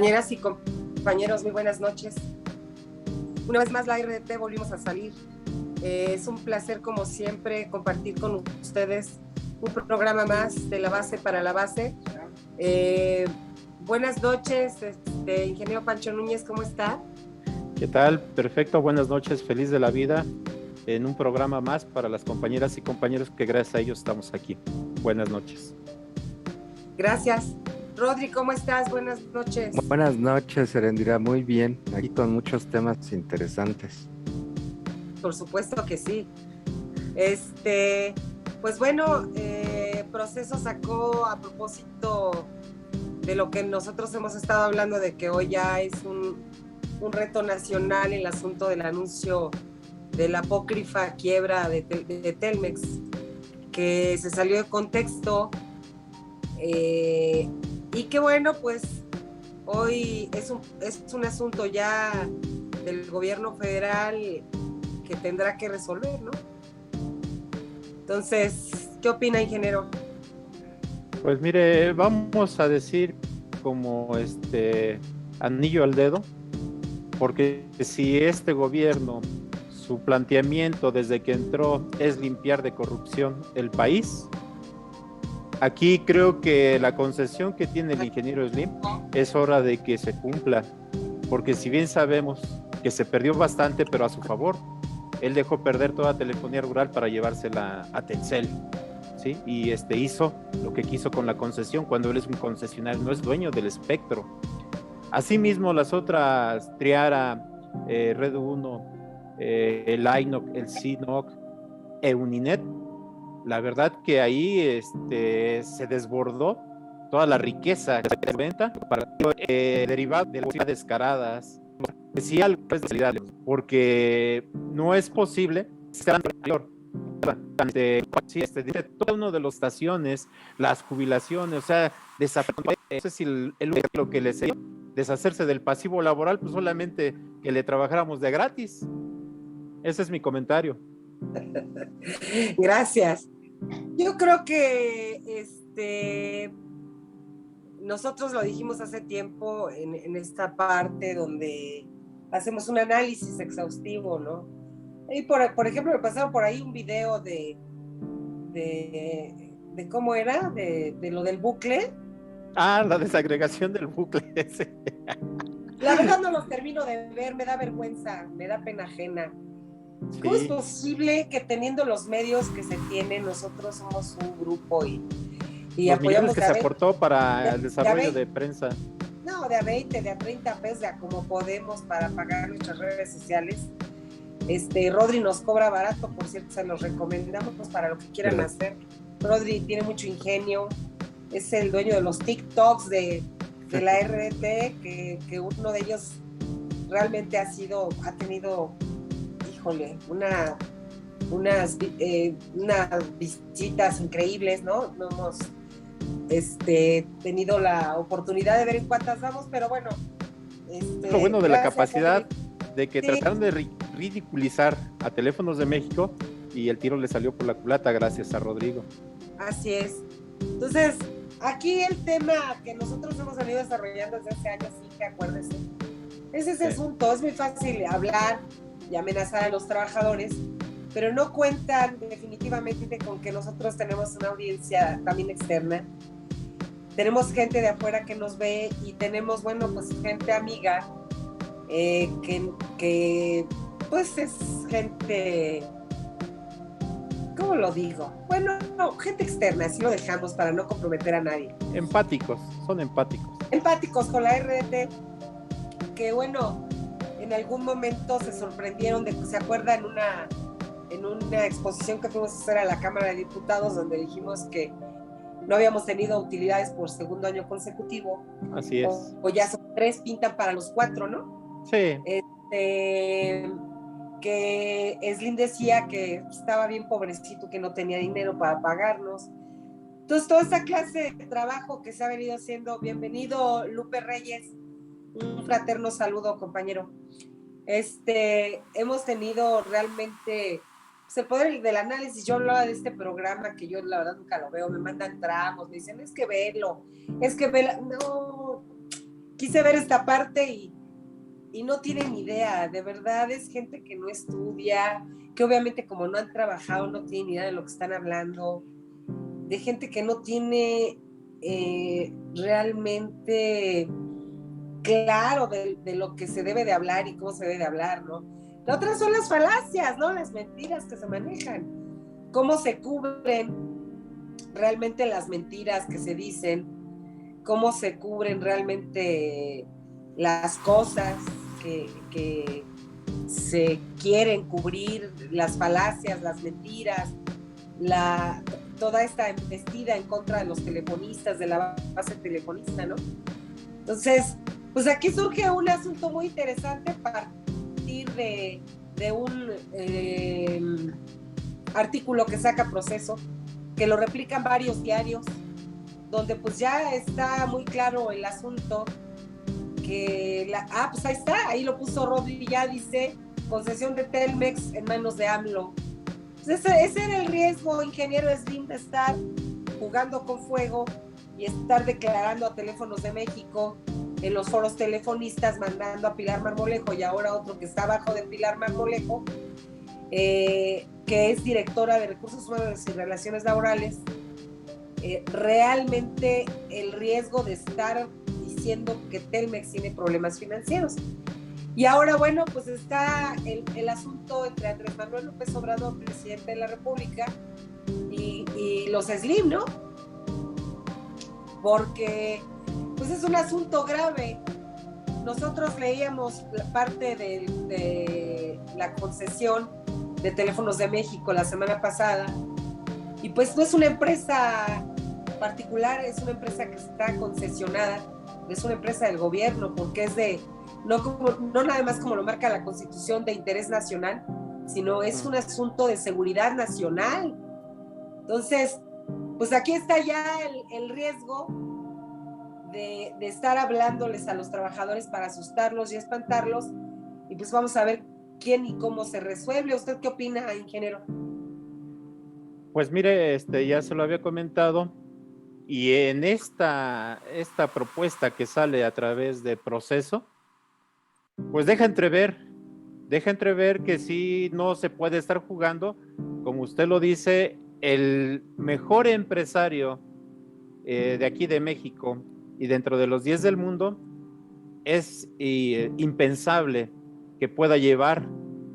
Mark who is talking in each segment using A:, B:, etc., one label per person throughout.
A: Compañeras y compañeros, muy buenas noches. Una vez más la RDT volvimos a salir. Es un placer, como siempre, compartir con ustedes un programa más de la base para la base. Buenas noches, ingeniero Pancho Núñez, ¿cómo está?
B: ¿Qué tal? Perfecto, buenas noches, feliz de la vida en un programa más para las compañeras y compañeros que gracias a ellos estamos aquí. Buenas noches.
A: Gracias. Rodri, ¿cómo estás? Buenas noches.
C: Buenas noches, Erendira. Muy bien, aquí con muchos temas interesantes.
A: Por supuesto que sí. Pues bueno, Proceso sacó a propósito de lo que nosotros hemos estado hablando, de que hoy ya es un reto nacional el asunto del anuncio de la apócrifa quiebra de Telmex, que se salió de contexto. Y que bueno, pues hoy es un asunto ya del gobierno federal que tendrá que resolver, ¿no? Entonces, ¿qué opina, ingeniero?
B: Pues mire, vamos a decir como anillo al dedo, porque si este gobierno, su planteamiento desde que entró es limpiar de corrupción el país, aquí creo que la concesión que tiene el ingeniero Slim es hora de que se cumpla, porque si bien sabemos que se perdió bastante, pero a su favor, él dejó perder toda telefonía rural para llevársela a Telcel, ¿sí? Y hizo lo que quiso con la concesión cuando él es un concesionario, no es dueño del espectro. Asimismo, las otras, Triara, Red 1, el INOC, el CINOC, Euninet, la verdad que ahí se desbordó toda la riqueza que se venta para derivar de las descaradas. Sí, algo es de realidad, porque no es posible ser mayor. Dice todo uno de las estaciones, las jubilaciones, o sea, eso es lo que les deshacerse del pasivo laboral, pues solamente que le trabajáramos de gratis. Ese es mi comentario.
A: Gracias. Yo creo que nosotros lo dijimos hace tiempo en esta parte donde hacemos un análisis exhaustivo, ¿no? Y por ejemplo, me pasaron por ahí un video de cómo era, de lo del bucle.
B: Ah, la desagregación del bucle ese.
A: La verdad no los termino de ver, me da vergüenza, me da pena ajena. Sí. ¿Cómo es posible que teniendo los medios que se tienen, nosotros somos un grupo y
B: los
A: apoyamos
B: que se aportó para el desarrollo de prensa?
A: No, de a 20, de a 30 pesos, de a como podemos para pagar nuestras redes sociales. Rodri nos cobra barato, por cierto, se los recomendamos pues, para lo que quieran hacer. Rodri tiene mucho ingenio, es el dueño de los TikToks de la RDT, que uno de ellos realmente ha tenido, híjole, unas visitas increíbles, ¿no? No hemos tenido la oportunidad de ver en cuántas vamos, pero bueno.
B: Lo bueno de la capacidad de que trataron de ridiculizar a Teléfonos de México y el tiro le salió por la culata gracias a Rodrigo.
A: Así es. Entonces, aquí el tema que nosotros hemos venido desarrollando desde hace años, sí que acuérdese, es ese asunto. Es muy fácil hablar y amenazar a los trabajadores, pero no cuentan definitivamente con que nosotros tenemos una audiencia también externa. Tenemos gente de afuera que nos ve y tenemos, bueno, pues gente amiga que pues es gente, ¿cómo lo digo? Bueno, no, gente externa, así lo dejamos para no comprometer a nadie.
B: Empáticos, son empáticos.
A: Empáticos con la RDT, que bueno, en algún momento se sorprendieron de que, ¿se acuerdan? En una exposición que fuimos a hacer a la Cámara de Diputados, donde dijimos que no habíamos tenido utilidades por segundo año consecutivo.
B: Así es.
A: O ya son 3, pintan para los 4, ¿no?
B: Sí.
A: Que Slim decía que estaba bien pobrecito, que no tenía dinero para pagarnos. Entonces, toda esta clase de trabajo que se ha venido haciendo, bienvenido Lupe Reyes, un fraterno saludo, compañero. Hemos tenido realmente pues, el poder del análisis. Yo hablaba de este programa que yo la verdad nunca lo veo, me mandan tramos, me dicen, es que velo, no, quise ver esta parte y no tienen idea, de verdad es gente que no estudia, que obviamente como no han trabajado no tienen idea de lo que están hablando, de gente que no tiene realmente claro de lo que se debe de hablar y cómo se debe de hablar, ¿no? La otra son las falacias, ¿no? Las mentiras que se manejan, cómo se cubren realmente las mentiras que se dicen, cómo se cubren realmente las cosas que se quieren cubrir, las falacias, las mentiras, toda esta embestida en contra de los telefonistas, de la base telefonista, ¿no? Entonces, pues aquí surge un asunto muy interesante a partir de un artículo que saca Proceso, que lo replican varios diarios, donde pues ya está muy claro el asunto, que pues ahí está, ahí lo puso Rodri, ya dice, concesión de Telmex en manos de AMLO. Pues ese era el riesgo, ingeniero Slim, de estar jugando con fuego y estar declarando a Teléfonos de México en los foros telefonistas, mandando a Pilar Marmolejo y ahora otro que está abajo de Pilar Marmolejo, que es directora de Recursos Humanos y Relaciones Laborales, realmente el riesgo de estar diciendo que Telmex tiene problemas financieros. Y ahora, bueno, pues está el asunto entre Andrés Manuel López Obrador, presidente de la República, y los Slim, ¿no? Porque pues es un asunto grave. Nosotros leíamos parte de la concesión de Teléfonos de México la semana pasada, y pues no es una empresa particular, es una empresa que está concesionada, es una empresa del gobierno, porque es no nada más como lo marca la Constitución, de interés nacional, sino es un asunto de seguridad nacional. Entonces, pues aquí está ya el riesgo de estar hablándoles a los trabajadores para asustarlos y espantarlos, y pues vamos a ver quién y cómo se resuelve. ¿Usted qué opina, ingeniero?
B: Pues mire, ya se lo había comentado, y en esta propuesta que sale a través de Proceso, pues deja entrever que sí no se puede estar jugando, como usted lo dice, el mejor empresario de aquí de México y dentro de los 10 del mundo, es impensable que pueda llevar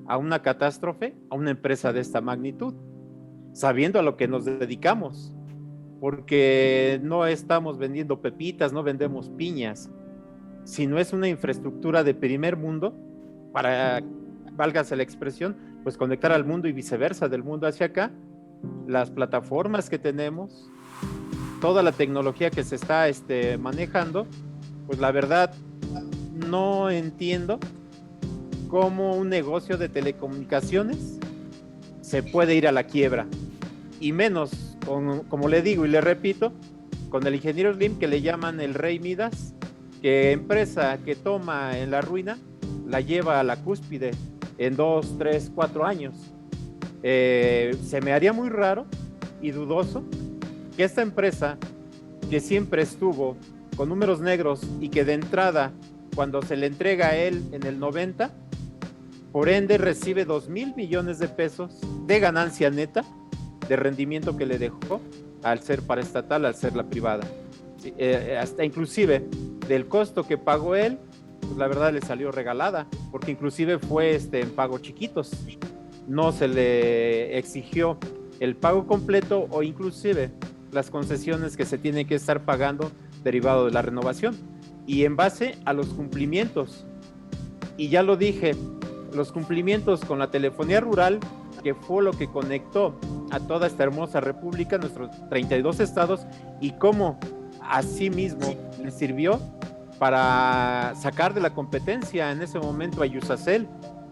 B: a una catástrofe a una empresa de esta magnitud, sabiendo a lo que nos dedicamos, porque no estamos vendiendo pepitas, no vendemos piñas, sino es una infraestructura de primer mundo para, válgase la expresión, pues conectar al mundo y viceversa, del mundo hacia acá, las plataformas que tenemos, toda la tecnología que se está manejando. Pues la verdad no entiendo cómo un negocio de telecomunicaciones se puede ir a la quiebra, y menos como le digo y le repito, con el ingeniero Slim, que le llaman el Rey Midas, que empresa que toma en la ruina la lleva a la cúspide en 2, 3, 4 años. Se me haría muy raro y dudoso que esta empresa, que siempre estuvo con números negros y que de entrada, cuando se le entrega a él en el 90, por ende recibe 2,000 millones de pesos de ganancia neta, de rendimiento que le dejó al ser paraestatal, al ser la privada. Sí, hasta inclusive del costo que pagó él, pues la verdad le salió regalada, porque inclusive fue en pagos chiquitos, no se le exigió el pago completo o inclusive las concesiones que se tienen que estar pagando derivado de la renovación, y en base a los cumplimientos. Y ya lo dije, los cumplimientos con la telefonía rural, que fue lo que conectó a toda esta hermosa república, nuestros 32 estados, y cómo asimismo le sirvió para sacar de la competencia en ese momento a Iusacell,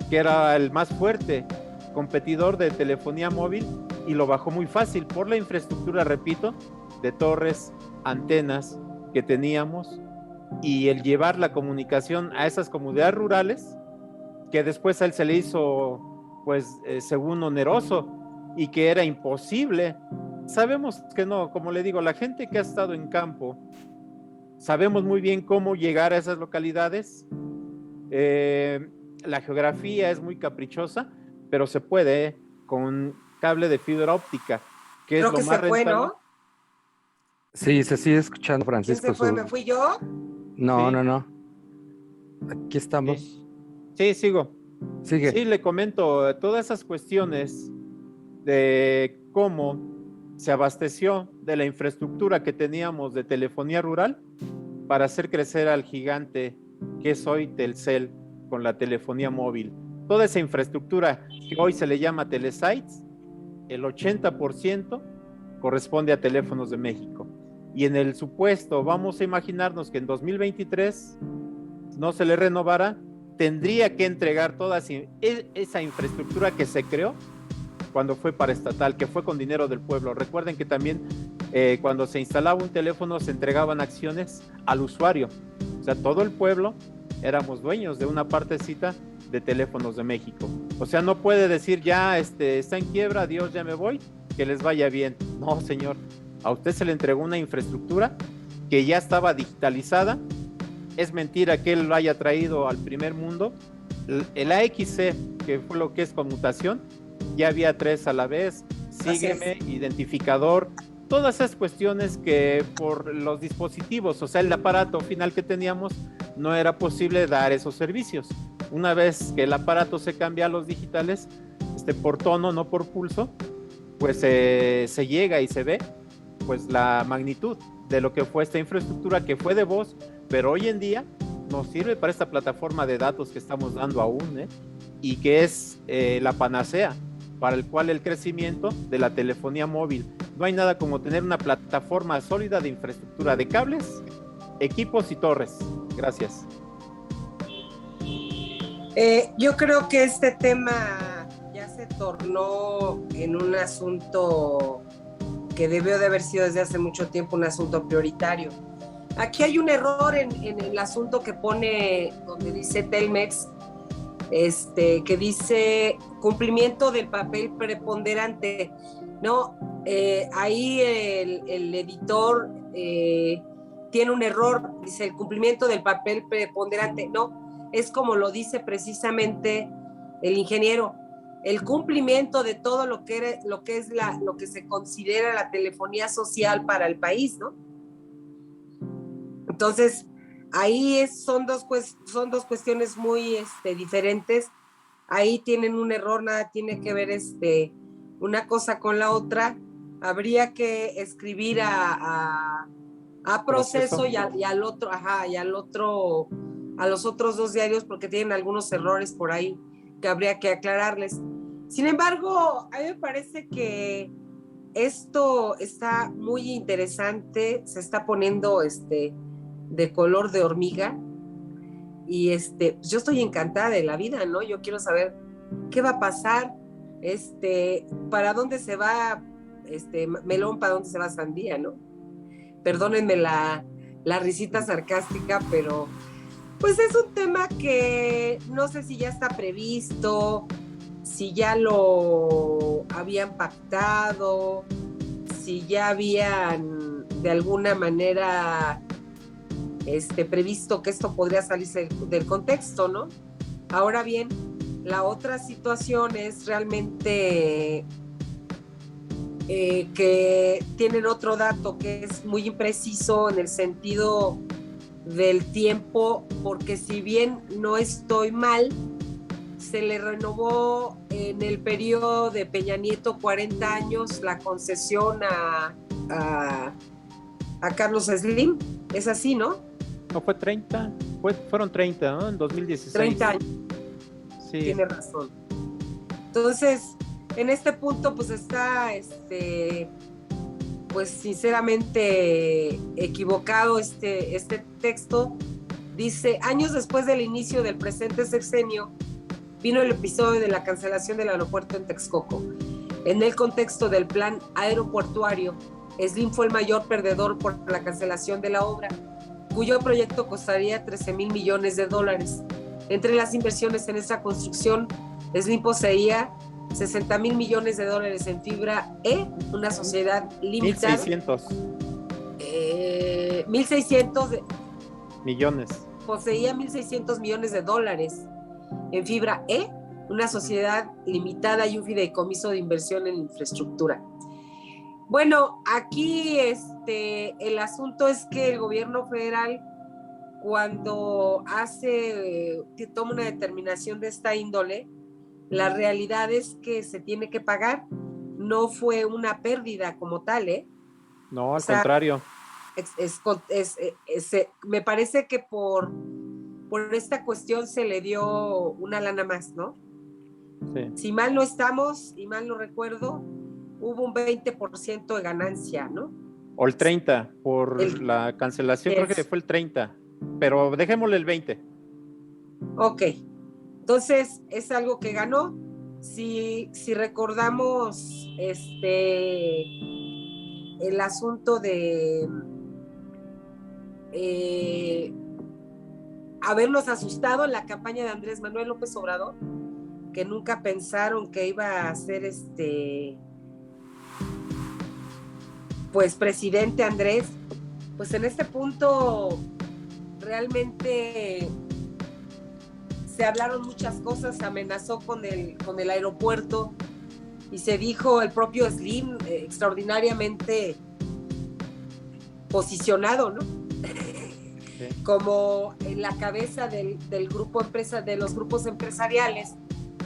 B: que era el más fuerte competidor de telefonía móvil, y lo bajó muy fácil por la infraestructura, repito, de torres, antenas que teníamos, y el llevar la comunicación a esas comunidades rurales, que después a él se le hizo, pues, según oneroso, y que era imposible. Sabemos que no, como le digo, la gente que ha estado en campo sabemos muy bien cómo llegar a esas localidades. La geografía es muy caprichosa, pero se puede con cable de fibra óptica, que es
A: Creo
B: lo
A: que
B: más
A: se fue,
B: rentable.
A: ¿no?
C: Sí, se sigue escuchando,
A: ¿Quién
C: Francisco.
A: se fue? ¿Me fui yo?
C: No,
B: Sí,
C: no. Aquí estamos.
B: sí, sí, sigo.
C: Sigue.
B: Sí, le comento todas esas cuestiones de cómo se abasteció de la infraestructura que teníamos de telefonía rural para hacer crecer al gigante que es hoy Telcel con la telefonía móvil. Toda esa infraestructura que hoy se le llama telesites, el 80% corresponde a Teléfonos de México. Y en el supuesto, vamos a imaginarnos que en 2023 no se le renovara, tendría que entregar toda esa infraestructura que se creó cuando fue paraestatal, que fue con dinero del pueblo. Recuerden que también cuando se instalaba un teléfono se entregaban acciones al usuario. O sea, todo el pueblo éramos dueños de una partecita de Teléfonos de México. O sea, no puede decir ya está en quiebra, adiós, ya me voy, que les vaya bien. No, señor. A usted se le entregó una infraestructura que ya estaba digitalizada. Es mentira que él lo haya traído al primer mundo. El AXC, que fue lo que es conmutación, ya había 3 a la vez, sígueme, identificador, todas esas cuestiones que por los dispositivos, o sea, el aparato final que teníamos, no era posible dar esos servicios. Una vez que el aparato se cambia a los digitales, por tono, no por pulso, pues se llega y se ve pues la magnitud de lo que fue esta infraestructura que fue de voz, pero hoy en día nos sirve para esta plataforma de datos que estamos dando aún, y que es la panacea para el cual el crecimiento de la telefonía móvil. No hay nada como tener una plataforma sólida de infraestructura de cables, equipos y torres. Gracias.
A: Yo creo que este tema ya se tornó en un asunto que debió de haber sido desde hace mucho tiempo un asunto prioritario. Aquí hay un error en el asunto que pone, donde dice Telmex, que dice cumplimiento del papel preponderante. No, ahí el editor tiene un error, dice el cumplimiento del papel preponderante. No, es como lo dice precisamente el ingeniero, el cumplimiento de todo lo que se considera la telefonía social para el país, ¿no? Entonces, ahí son dos cuestiones muy diferentes. Ahí tienen un error, nada tiene que ver una cosa con la otra. Habría que escribir a Proceso y al otro, a los otros dos diarios, porque tienen algunos errores por ahí que habría que aclararles. Sin embargo, a mí me parece que esto está muy interesante, se está poniendo de color de hormiga, y yo estoy encantada de la vida, ¿no? Yo quiero saber qué va a pasar, para dónde se va melón, para dónde se va sandía, ¿no? Perdónenme la risita sarcástica, pero pues es un tema que no sé si ya está previsto, si ya lo habían pactado, si ya habían de alguna manera previsto que esto podría salirse del contexto, ¿no? Ahora bien, la otra situación es realmente que tienen otro dato que es muy impreciso en el sentido del tiempo, porque si bien no estoy mal, se le renovó en el periodo de Peña Nieto 40 años la concesión a Carlos Slim. Es así, ¿no?
B: No fue 30, fueron 30, ¿no? En 2016.
A: 30 años.
B: Sí.
A: Tiene razón. Entonces, en este punto, pues está, pues sinceramente equivocado este texto. Dice, años después del inicio del presente sexenio, vino el episodio de la cancelación del aeropuerto en Texcoco. En el contexto del plan aeroportuario, Slim fue el mayor perdedor por la cancelación de la obra, cuyo proyecto costaría 13,000 millones de dólares. Entre las inversiones en esta construcción, Slim poseía 60,000 millones de dólares en fibra una sociedad limitada.
B: 1,600.
A: 1.600
B: millones.
A: Poseía 1.600 millones de dólares en Fibra E, una sociedad limitada y un fideicomiso de inversión en infraestructura. Bueno, aquí el asunto es que el gobierno federal, cuando toma una determinación de esta índole, la realidad es que se tiene que pagar. No fue una pérdida como tal, ¿eh?
B: No, al contrario.
A: Me parece que por esta cuestión se le dio una lana más, ¿no?
B: Sí.
A: Si mal no estamos, y mal no recuerdo, hubo un 20% de ganancia, ¿no?
B: O el 30, la cancelación creo que fue el 30, pero dejémosle el 20.
A: Ok, entonces es algo que ganó. Si recordamos el asunto de habernos asustado en la campaña de Andrés Manuel López Obrador, que nunca pensaron que iba a ser pues presidente Andrés, pues en este punto realmente se hablaron muchas cosas, se amenazó con el aeropuerto y se dijo el propio Slim, extraordinariamente posicionado, ¿no? Sí. Como en la cabeza del grupo de los grupos empresariales,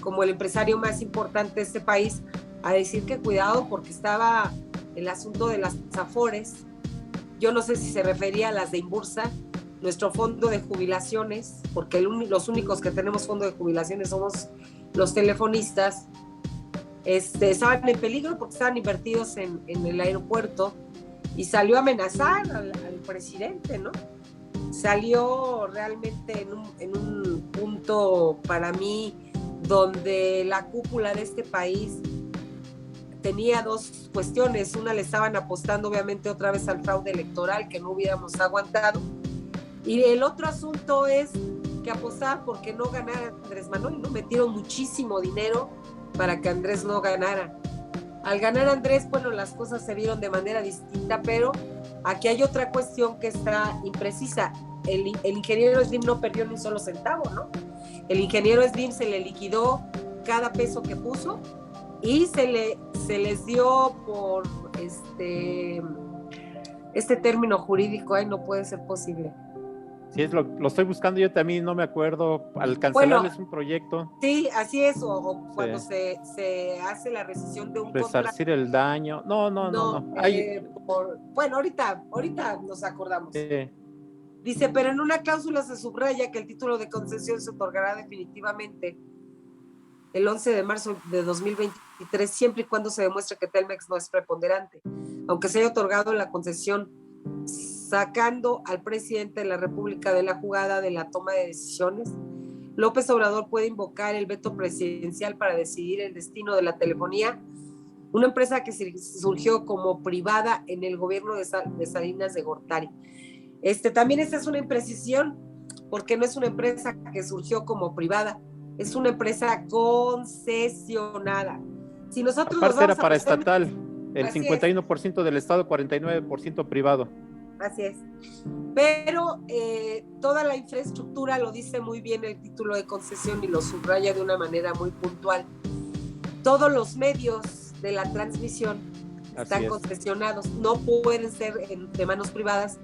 A: como el empresario más importante de este país, a decir que cuidado porque estaba el asunto de las Afores. Yo no sé si se refería a las de Inbursa, nuestro fondo de jubilaciones, porque los únicos que tenemos fondo de jubilaciones somos los telefonistas, estaban en peligro porque estaban invertidos en el aeropuerto, y salió a amenazar al presidente, ¿no? Salió realmente en un punto para mí donde la cúpula de este país tenía dos cuestiones. Una, le estaban apostando obviamente otra vez al fraude electoral que no hubiéramos aguantado, y el otro asunto es que apostaban porque no ganara Andrés Manuel, ¿no? Metieron muchísimo dinero para que Andrés no ganara. Al ganar Andrés, bueno, las cosas se vieron de manera distinta, pero aquí hay otra cuestión que está imprecisa. El ingeniero Slim no perdió ni un solo centavo, ¿no? El ingeniero Slim se le liquidó cada peso que puso y se les dio por este término jurídico. Ay, no puede ser posible.
B: Sí, lo estoy buscando yo también, no me acuerdo. Al cancelarles un proyecto.
A: Sí, así es, o cuando se hace la rescisión de un
B: resarcir el daño. No.
A: Bueno, ahorita nos acordamos.
B: Sí.
A: Dice, pero en una cláusula se subraya que el título de concesión se otorgará definitivamente el 11 de marzo de 2023, siempre y cuando se demuestre que Telmex no es preponderante, aunque se haya otorgado la concesión, sacando al presidente de la República de la jugada de la toma de decisiones. López Obrador puede invocar el veto presidencial para decidir el destino de la telefonía, una empresa que surgió como privada en el gobierno de Salinas de Gortari. También esta es una imprecisión, porque no es una empresa que surgió como privada, es una empresa concesionada. Si nosotros
B: aparte era para estatal, el 51%
A: es.
B: Del Estado, 49% privado.
A: Así es. Pero toda la infraestructura, lo dice muy bien el título de concesión y lo subraya de una manera muy puntual. Todos los medios de la transmisión están concesionados, no pueden ser de manos privadas,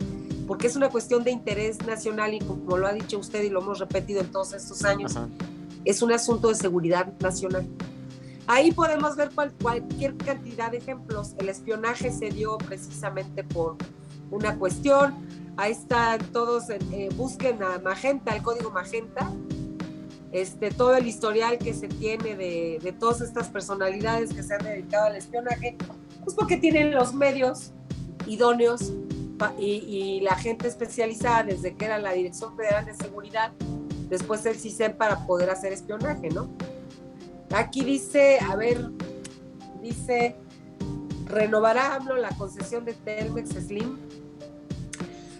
A: porque es una cuestión de interés nacional y, como lo ha dicho usted y lo hemos repetido en todos estos años, es un asunto de seguridad nacional. Ahí podemos ver cualquier cantidad de ejemplos. El espionaje se dio precisamente por una cuestión. Ahí están todos, busquen a Magenta, el código Magenta, todo el historial que se tiene de todas estas personalidades que se han dedicado al espionaje, pues porque tienen los medios idóneos y la gente especializada, desde que era la Dirección Federal de Seguridad, después el CISEN, para poder hacer espionaje, ¿no? Aquí dice, renovará AMLO la concesión de Telmex Slim.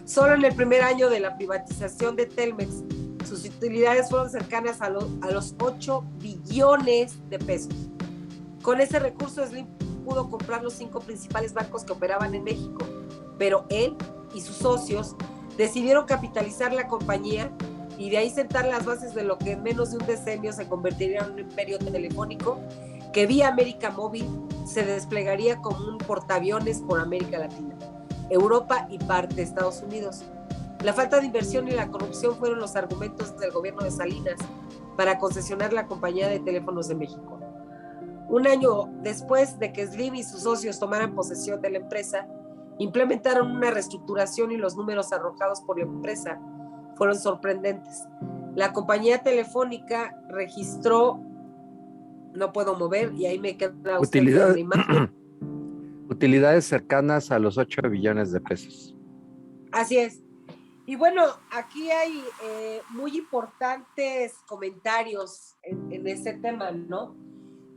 A: Solo en el primer año de la privatización de Telmex, sus utilidades fueron cercanas a los 8 billones de pesos. Con ese recurso, Slim pudo comprar los 5 principales bancos que operaban en México, pero él y sus socios decidieron capitalizar la compañía y de ahí sentar las bases de lo que en menos de un decenio se convertiría en un imperio telefónico que vía América Móvil se desplegaría como un portaaviones por América Latina, Europa y parte de Estados Unidos. La falta de inversión y la corrupción fueron los argumentos del gobierno de Salinas para concesionar la compañía de teléfonos de México. Un año después de que Slim y sus socios tomaran posesión de la empresa, implementaron una reestructuración y los números arrojados por la empresa fueron sorprendentes. La compañía telefónica registró, no puedo mover y ahí me queda
C: utilidad, utilidades cercanas a los 8 billones de pesos.
A: Así es. Y bueno, aquí hay muy importantes comentarios en ese tema, ¿no?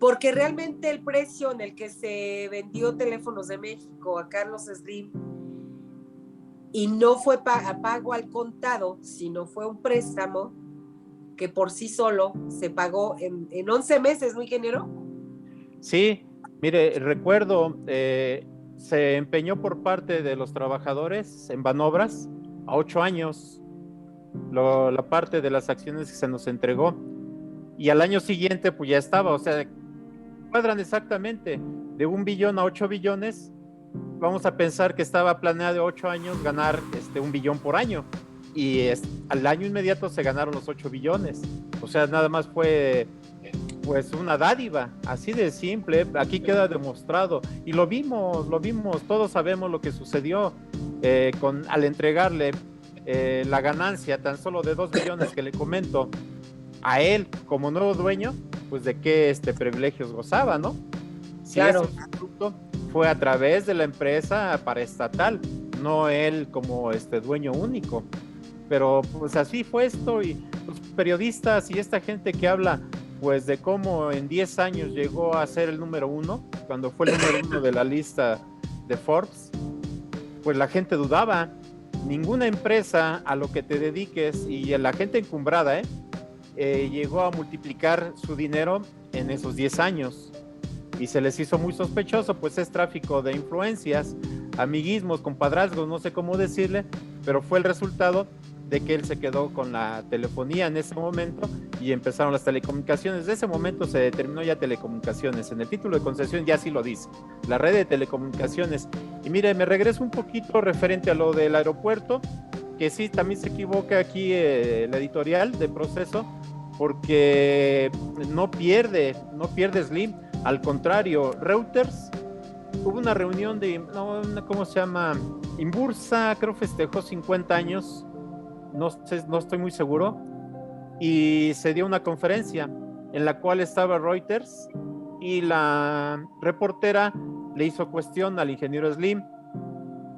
A: Porque realmente el precio en el que se vendió Teléfonos de México a Carlos Slim y no fue pago al contado, sino fue un préstamo que por sí solo se pagó en 11 meses, ¿no, ingeniero?
B: Sí, mire, recuerdo, se empeñó por parte de los trabajadores en Banobras a 8 años la parte de las acciones que se nos entregó, y al año siguiente pues ya estaba, o sea, cuadran exactamente de 1 billón a 8 billones. Vamos a pensar que estaba planeado de 8 años ganar 1 billón por año, y al año inmediato se ganaron los 8 billones, o sea, nada más fue pues una dádiva, así de simple. Aquí queda demostrado, y lo vimos, todos sabemos lo que sucedió al entregarle la ganancia tan solo de 2 billones que le comento a él como nuevo dueño, pues de qué privilegios gozaba, ¿no? Si
A: claro.
B: ese producto fue a través de la empresa paraestatal, no él como dueño único. Pero pues así fue esto, y los periodistas y esta gente que habla pues de cómo en 10 años llegó a ser el número 1, cuando fue el número 1 de la lista de Forbes, pues la gente dudaba. Ninguna empresa a lo que te dediques, y la gente encumbrada, llegó a multiplicar su dinero en esos 10 años. Y se les hizo muy sospechoso, pues es tráfico de influencias, amiguismos, compadrazgos, no sé cómo decirle, pero fue el resultado de que él se quedó con la telefonía en ese momento y empezaron las telecomunicaciones. De ese momento se determinó ya telecomunicaciones. En el título de concesión ya sí lo dice, la red de telecomunicaciones. Y mire, me regreso un poquito referente a lo del aeropuerto, que sí, también se equivoca aquí la editorial de Proceso, porque no pierde Slim. Al contrario, Reuters, hubo una reunión de, ¿cómo se llama? Inbursa, creo festejó 50 años, no estoy muy seguro, y se dio una conferencia en la cual estaba Reuters, y la reportera le hizo cuestión al ingeniero Slim,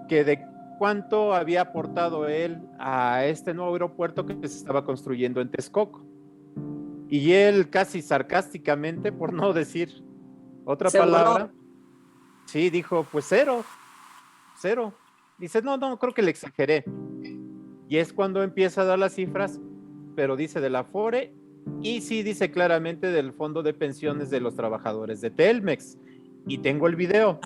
B: que de cuánto había aportado él a este nuevo aeropuerto que se estaba construyendo en Texcoco. Y él casi sarcásticamente, por no decir otra palabra, sí, dijo, pues cero. Dice, no, creo que le exageré. Y es cuando empieza a dar las cifras, pero dice del Afore, y sí dice claramente del Fondo de Pensiones de los Trabajadores de Telmex. Y tengo el video,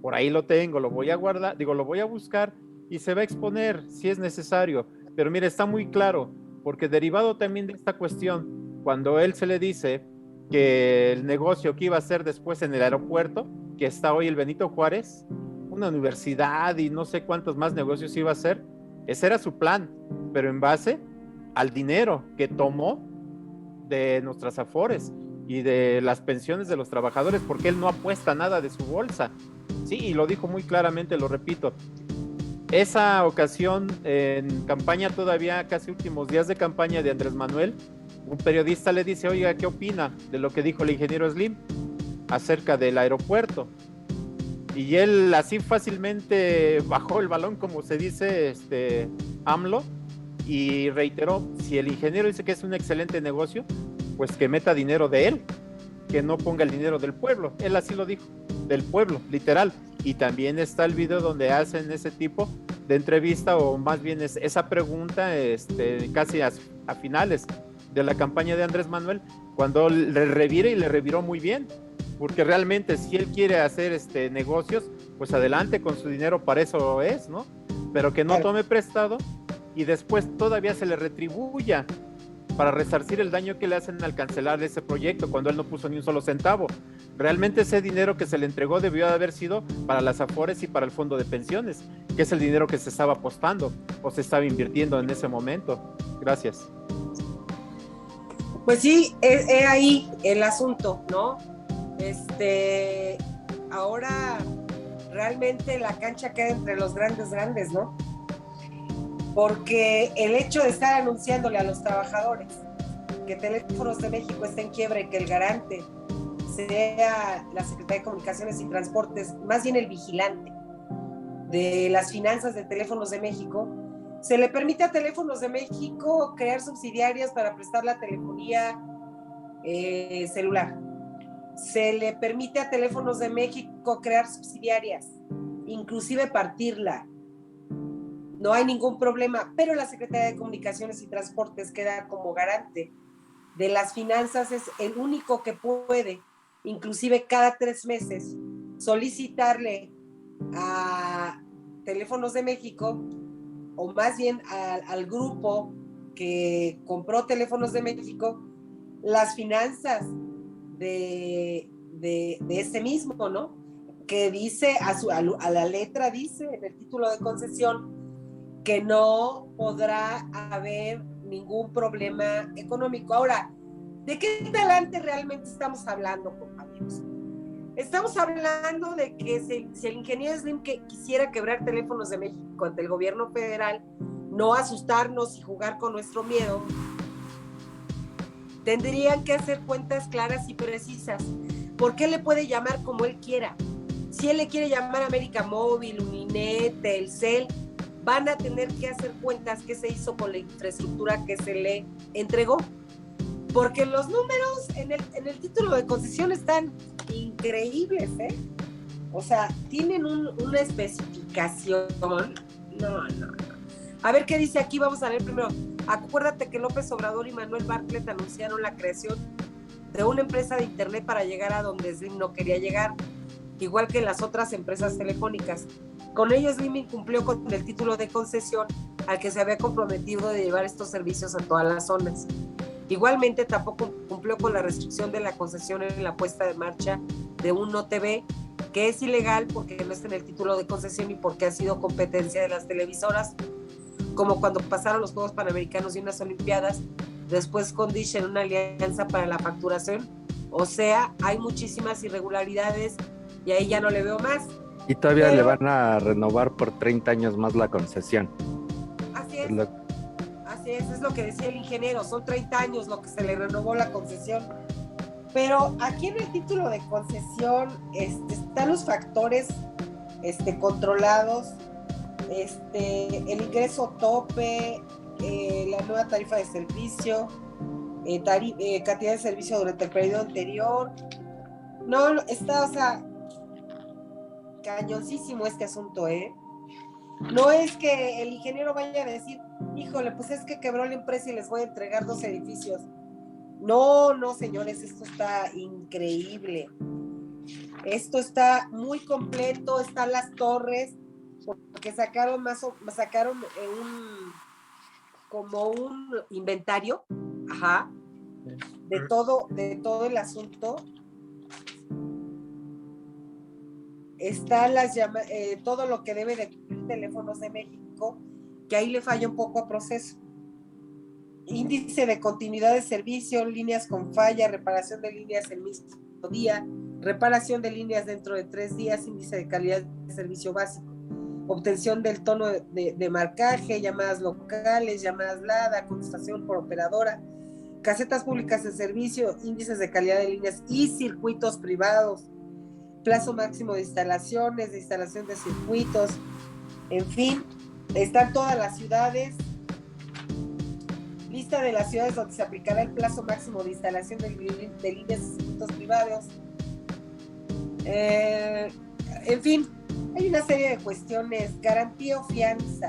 B: por ahí lo tengo, lo voy a guardar, lo voy a buscar, y se va a exponer si es necesario. Pero mire, está muy claro, porque derivado también de esta cuestión, cuando él se le dice que el negocio que iba a hacer después en el aeropuerto, que está hoy el Benito Juárez, una universidad y no sé cuántos más negocios iba a hacer, ese era su plan, pero en base al dinero que tomó de nuestras Afores y de las pensiones de los trabajadores, porque él no apuesta nada de su bolsa. Sí, y lo dijo muy claramente, lo repito. Esa ocasión, en campaña todavía, casi últimos días de campaña de Andrés Manuel, un periodista le dice, oiga, ¿qué opina de lo que dijo el ingeniero Slim acerca del aeropuerto? Y él así fácilmente bajó el balón, como se dice, AMLO, y reiteró, si el ingeniero dice que es un excelente negocio, pues que meta dinero de él, que no ponga el dinero del pueblo. Él así lo dijo, del pueblo, literal. Y también está el video donde hacen ese tipo de entrevista, o más bien esa pregunta, casi a finales de la campaña de Andrés Manuel, cuando le revira, y le reviró muy bien, porque realmente si él quiere hacer negocios, pues adelante con su dinero, para eso es, ¿no? pero que no
A: Claro.
B: tome prestado y después todavía se le retribuya para resarcir el daño que le hacen al cancelar ese proyecto cuando él no puso ni un solo centavo. Realmente ese dinero que se le entregó debió de haber sido para las Afores y para el fondo de pensiones, que es el dinero que se estaba apostando o se estaba invirtiendo en ese momento. Gracias.
A: Pues sí, es ahí el asunto, ¿no? Ahora realmente la cancha queda entre los grandes, ¿no? Porque el hecho de estar anunciándole a los trabajadores que Teléfonos de México está en quiebra y que el garante sea la Secretaría de Comunicaciones y Transportes, más bien el vigilante de las finanzas de Teléfonos de México, se le permite a Teléfonos de México crear subsidiarias para prestar la telefonía celular. Se le permite a Teléfonos de México crear subsidiarias, inclusive partirla. No hay ningún problema, pero la Secretaría de Comunicaciones y Transportes queda como garante de las finanzas, es el único que puede, inclusive cada 3 meses, solicitarle a Teléfonos de México, o más bien al grupo que compró Teléfonos de México, las finanzas de ese mismo, ¿no? Que dice, a la letra dice en el título de concesión, que no podrá haber ningún problema económico. Ahora, ¿de qué talante realmente estamos hablando, compañeros? Estamos hablando de que si el ingeniero Slim que quisiera quebrar Teléfonos de México ante el gobierno federal, no asustarnos y jugar con nuestro miedo, tendrían que hacer cuentas claras y precisas. ¿Por qué le puede llamar como él quiera? Si él le quiere llamar América Móvil, Uninet, Telcel, van a tener que hacer cuentas qué se hizo con la infraestructura que se le entregó. Porque los números en el título de concesión están increíbles, ¿eh? O sea, tienen una especificación. No. A ver qué dice aquí, vamos a ver primero. Acuérdate que López Obrador y Manuel Bartlett anunciaron la creación de una empresa de internet para llegar a donde Slim no quería llegar, igual que las otras empresas telefónicas. Con ello, Slim incumplió con el título de concesión al que se había comprometido de llevar estos servicios a todas las zonas. Igualmente, tampoco cumplió con la restricción de la concesión en la puesta de marcha de Uno TV, que es ilegal porque no está en el título de concesión y porque ha sido competencia de las televisoras, como cuando pasaron los Juegos Panamericanos y unas Olimpiadas, después con Dish en una alianza para la facturación. O sea, hay muchísimas irregularidades y ahí ya no le veo más.
C: Y todavía le van a renovar por 30 años más la concesión.
A: Así es. Así es lo que decía el ingeniero, son 30 años lo que se le renovó la concesión. Pero aquí en el título de concesión están los factores controlados, el ingreso tope, la nueva tarifa de servicio, cantidad de servicio durante el periodo anterior. No, está, o sea, cañoncísimo este asunto, ¿eh? No es que el ingeniero vaya a decir, híjole, pues es que quebró la empresa y les voy a entregar 2 edificios. No, señores, esto está increíble. Esto está muy completo, están las torres, porque sacaron como un inventario, de todo el asunto. Están todo lo que debe de Teléfonos de México, que ahí le falla un poco a proceso. Índice de continuidad de servicio, líneas con falla, reparación de líneas el mismo día, reparación de líneas dentro de 3 días, índice de calidad de servicio básico, obtención del tono de marcaje, llamadas locales, llamadas LADA, contestación por operadora, casetas públicas de servicio, índices de calidad de líneas y circuitos privados, plazo máximo de instalaciones, de instalación de circuitos, en fin, están todas las ciudades, lista de las ciudades donde se aplicará el plazo máximo de instalación de líneas y circuitos privados. En fin, hay una serie de cuestiones. Garantía o fianza.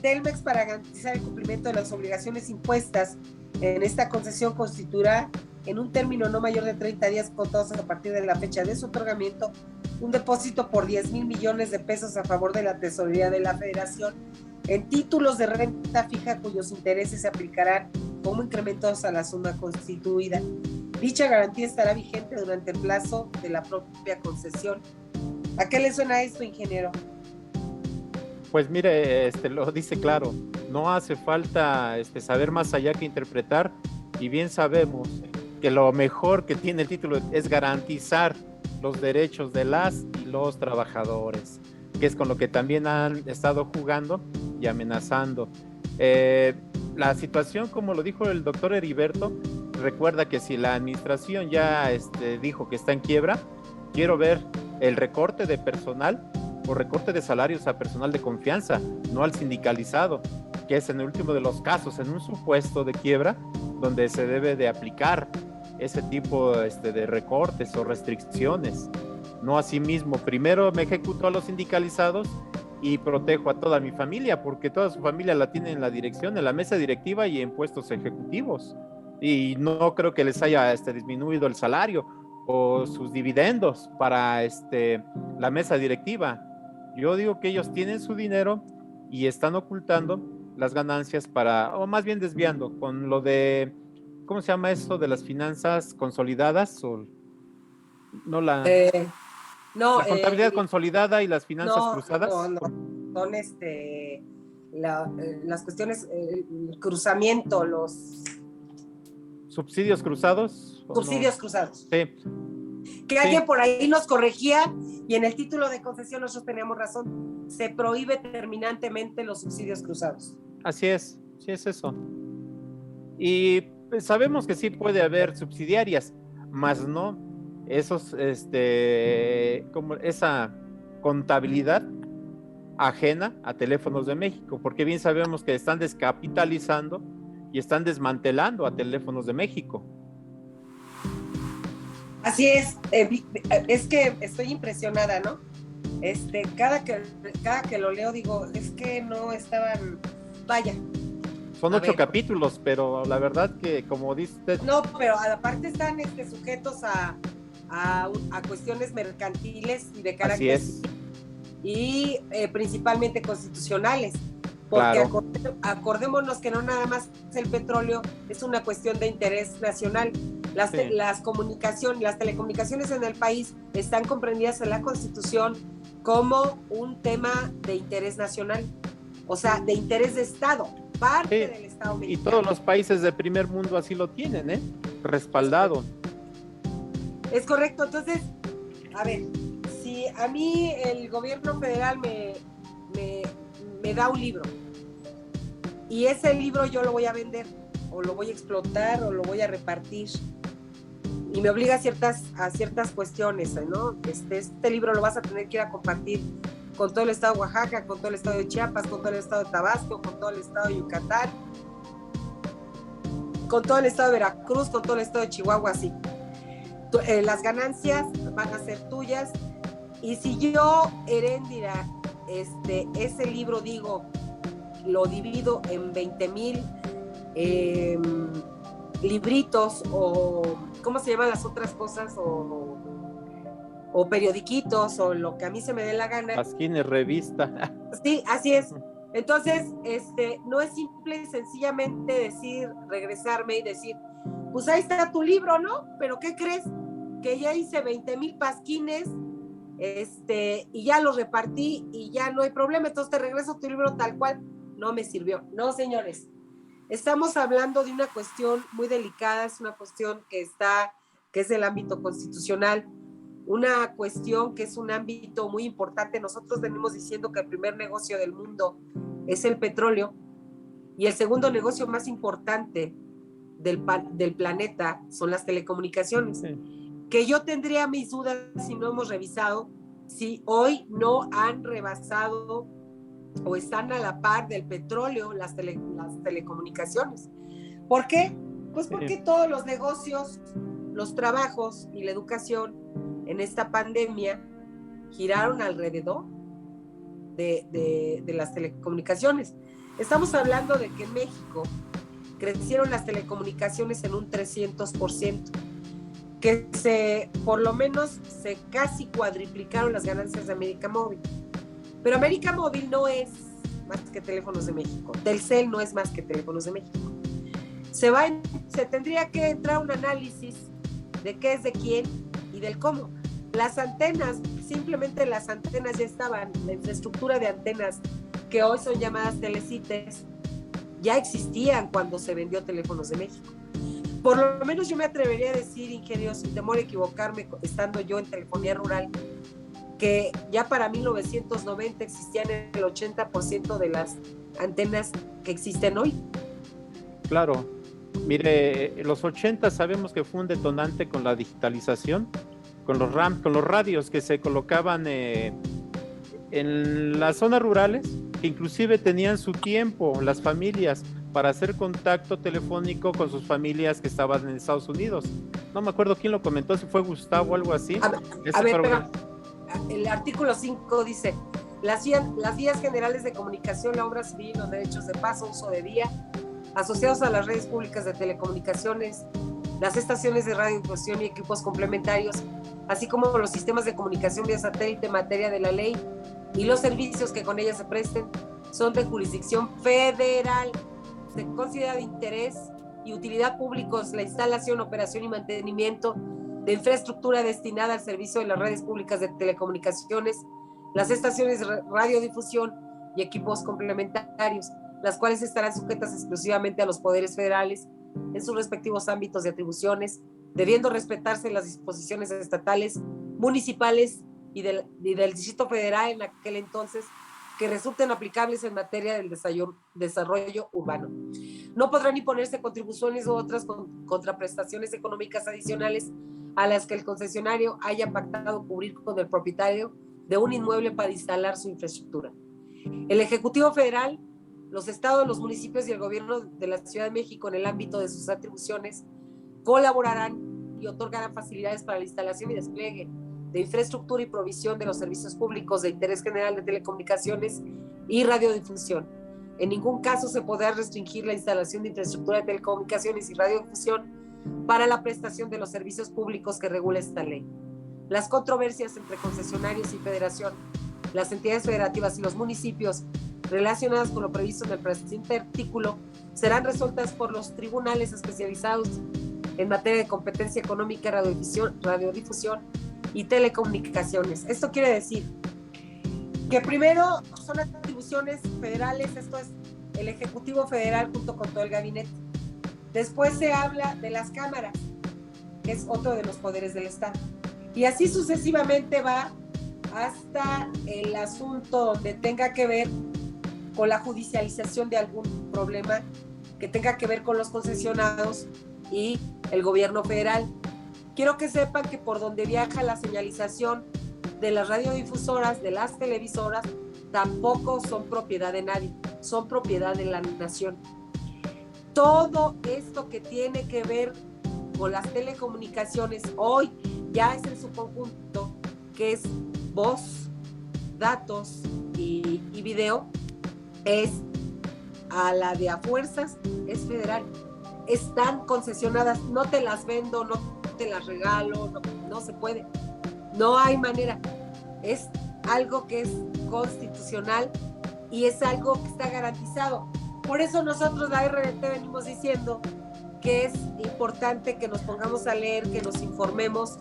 A: Telmex, para garantizar el cumplimiento de las obligaciones impuestas en esta concesión, constituirá en un término no mayor de 30 días contados a partir de la fecha de su otorgamiento un depósito por 10,000 millones de pesos a favor de la tesorería de la Federación en títulos de renta fija cuyos intereses se aplicarán como incrementos a la suma constituida. Dicha garantía estará vigente durante el plazo de la propia concesión. ¿A qué le suena esto, ingeniero?
B: Pues mire, lo dice claro, no hace falta saber más allá que interpretar, y bien sabemos que lo mejor que tiene el título es garantizar los derechos de las y los trabajadores, que es con lo que también han estado jugando y amenazando. La situación, como lo dijo el doctor Heriberto, recuerda que si la administración ya dijo que está en quiebra, quiero ver el recorte de personal o recorte de salarios a personal de confianza, no al sindicalizado, que es en el último de los casos, en un supuesto de quiebra, donde se debe de aplicar ese tipo de recortes o restricciones. No asimismo, primero me ejecuto a los sindicalizados y protejo a toda mi familia, porque toda su familia la tiene en la dirección, en la mesa directiva y en puestos ejecutivos. Y no creo que les haya disminuido el salario o sus dividendos para la mesa directiva. Yo digo que ellos tienen su dinero y están ocultando las ganancias o más bien desviando con lo de, ¿cómo se llama eso? De las finanzas consolidadas o no la...
A: No,
B: la contabilidad consolidada y las finanzas cruzadas.
A: No, son las cuestiones, el cruzamiento, los
B: subsidios cruzados.
A: Subsidios cruzados.
B: Sí.
A: Que alguien por ahí nos corregía y en el título de concesión nosotros teníamos razón. Se prohíbe terminantemente los subsidios cruzados.
B: Así es, sí es eso. Y sabemos que sí puede haber subsidiarias, más no esos, como esa contabilidad ajena a Teléfonos de México, porque bien sabemos que están descapitalizando y están desmantelando a Teléfonos de México.
A: Así es que estoy impresionada, ¿no? Cada que lo leo digo, es que no estaban, vaya.
B: Son 8 capítulos, pero la verdad que, como dice...
A: No, pero aparte están sujetos a cuestiones mercantiles y de carácter...
B: Así es.
A: Y principalmente constitucionales. Porque claro, acordémonos que no nada más el petróleo es una cuestión de interés nacional. Las telecomunicaciones en el país están comprendidas en la Constitución como un tema de interés nacional, o sea, de interés de Estado, parte del Estado mexicano.
B: Y todos los países del primer mundo así lo tienen, respaldado.
A: Es correcto. Entonces, a ver, si a mí el gobierno federal me da un libro y ese libro yo lo voy a vender o lo voy a explotar o lo voy a repartir y me obliga a ciertas cuestiones, ¿no? Este libro lo vas a tener que ir a compartir con todo el estado de Oaxaca, con todo el estado de Chiapas, con todo el estado de Tabasco, con todo el estado de Yucatán, con todo el estado de Veracruz, con todo el estado de Chihuahua, así. Las ganancias van a ser tuyas y si yo, Heréndira, ese libro, lo divido en 20,000 libritos o ¿cómo se llaman las otras cosas? O periodiquitos o lo que a mí se me dé la gana.
B: Pasquines, revista.
A: Sí, así es. Entonces, no es simple y sencillamente regresarme y decir, pues ahí está tu libro, ¿no? Pero ¿qué crees? Que ya hice 20,000 pasquines y ya los repartí y ya no hay problema, entonces te regreso tu libro tal cual. No me sirvió. No, señores. Estamos hablando de una cuestión muy delicada, es una cuestión que es del ámbito constitucional, una cuestión que es un ámbito muy importante. Nosotros venimos diciendo que el primer negocio del mundo es el petróleo y el segundo negocio más importante del planeta son las telecomunicaciones. Sí. Que yo tendría mis dudas si no hemos revisado, si hoy no han rebasado o están a la par del petróleo las telecomunicaciones. ¿Por qué? Pues porque todos los negocios, los trabajos y la educación en esta pandemia giraron alrededor de las telecomunicaciones. Estamos hablando de que en México crecieron las telecomunicaciones en un 300%. que por lo menos se casi cuadriplicaron las ganancias de América Móvil. Pero América Móvil no es más que Teléfonos de México. Telcel no es más que Teléfonos de México. Se tendría que entrar un análisis de qué es de quién y del cómo. Las antenas, simplemente las antenas ya estaban, la infraestructura de antenas que hoy son llamadas telecites, ya existían cuando se vendió Teléfonos de México. Por lo menos yo me atrevería a decir, ingeniero, sin temor a equivocarme, estando yo en telefonía rural, que ya para 1990 existían el 80% de las antenas que existen hoy.
B: Claro, mire, los 80 sabemos que fue un detonante con la digitalización, con los RAM, con los radios que se colocaban en las zonas rurales, que inclusive tenían su tiempo, las familias, para hacer contacto telefónico con sus familias que estaban en Estados Unidos. No me acuerdo quién lo comentó, si fue Gustavo o algo así.
A: A ver, pero el artículo 5 dice: las vías generales de comunicación, la obra civil, los derechos de paso, uso de vía, asociados a las redes públicas de telecomunicaciones, las estaciones de radiodifusión y equipos complementarios, así como los sistemas de comunicación vía satélite en materia de la ley y los servicios que con ellas se presten, son de jurisdicción federal. Se considera de interés y utilidad públicos la instalación, operación y mantenimiento de infraestructura destinada al servicio de las redes públicas de telecomunicaciones, las estaciones de radiodifusión y equipos complementarios, las cuales estarán sujetas exclusivamente a los poderes federales en sus respectivos ámbitos de atribuciones, debiendo respetarse las disposiciones estatales, municipales y del Distrito Federal en aquel entonces, que resulten aplicables en materia del desarrollo urbano. No podrán imponerse contribuciones u otras contraprestaciones económicas adicionales a las que el concesionario haya pactado cubrir con el propietario de un inmueble para instalar su infraestructura. El Ejecutivo Federal, los estados, los municipios y el gobierno de la Ciudad de México, en el ámbito de sus atribuciones, colaborarán y otorgarán facilidades para la instalación y despliegue de infraestructura y provisión de los servicios públicos de interés general de telecomunicaciones y radiodifusión. En ningún caso se podrá restringir la instalación de infraestructura de telecomunicaciones y radiodifusión para la prestación de los servicios públicos que regula esta ley. Las controversias entre concesionarios y federación, las entidades federativas y los municipios relacionadas con lo previsto en el presente artículo serán resueltas por los tribunales especializados en materia de competencia económica, radiodifusión y telecomunicaciones. Esto quiere decir que primero son atribuciones federales, esto es el Ejecutivo Federal junto con todo el gabinete. Después se habla de las cámaras, que es otro de los poderes del Estado. Y así sucesivamente va hasta el asunto donde tenga que ver con la judicialización de algún problema que tenga que ver con los concesionados y el gobierno federal. Quiero que sepan que por donde viaja la señalización de las radiodifusoras, de las televisoras, tampoco son propiedad de nadie, son propiedad de la nación. Todo esto que tiene que ver con las telecomunicaciones hoy ya es en su conjunto, que es voz, datos y video, es a la de a fuerzas, es federal. Están concesionadas, no te las vendo, no te las regalo, no se puede, no hay manera. Es algo que es constitucional y es algo que está garantizado. Por eso nosotros, la RDT, venimos diciendo que es importante que nos pongamos a leer, que nos informemos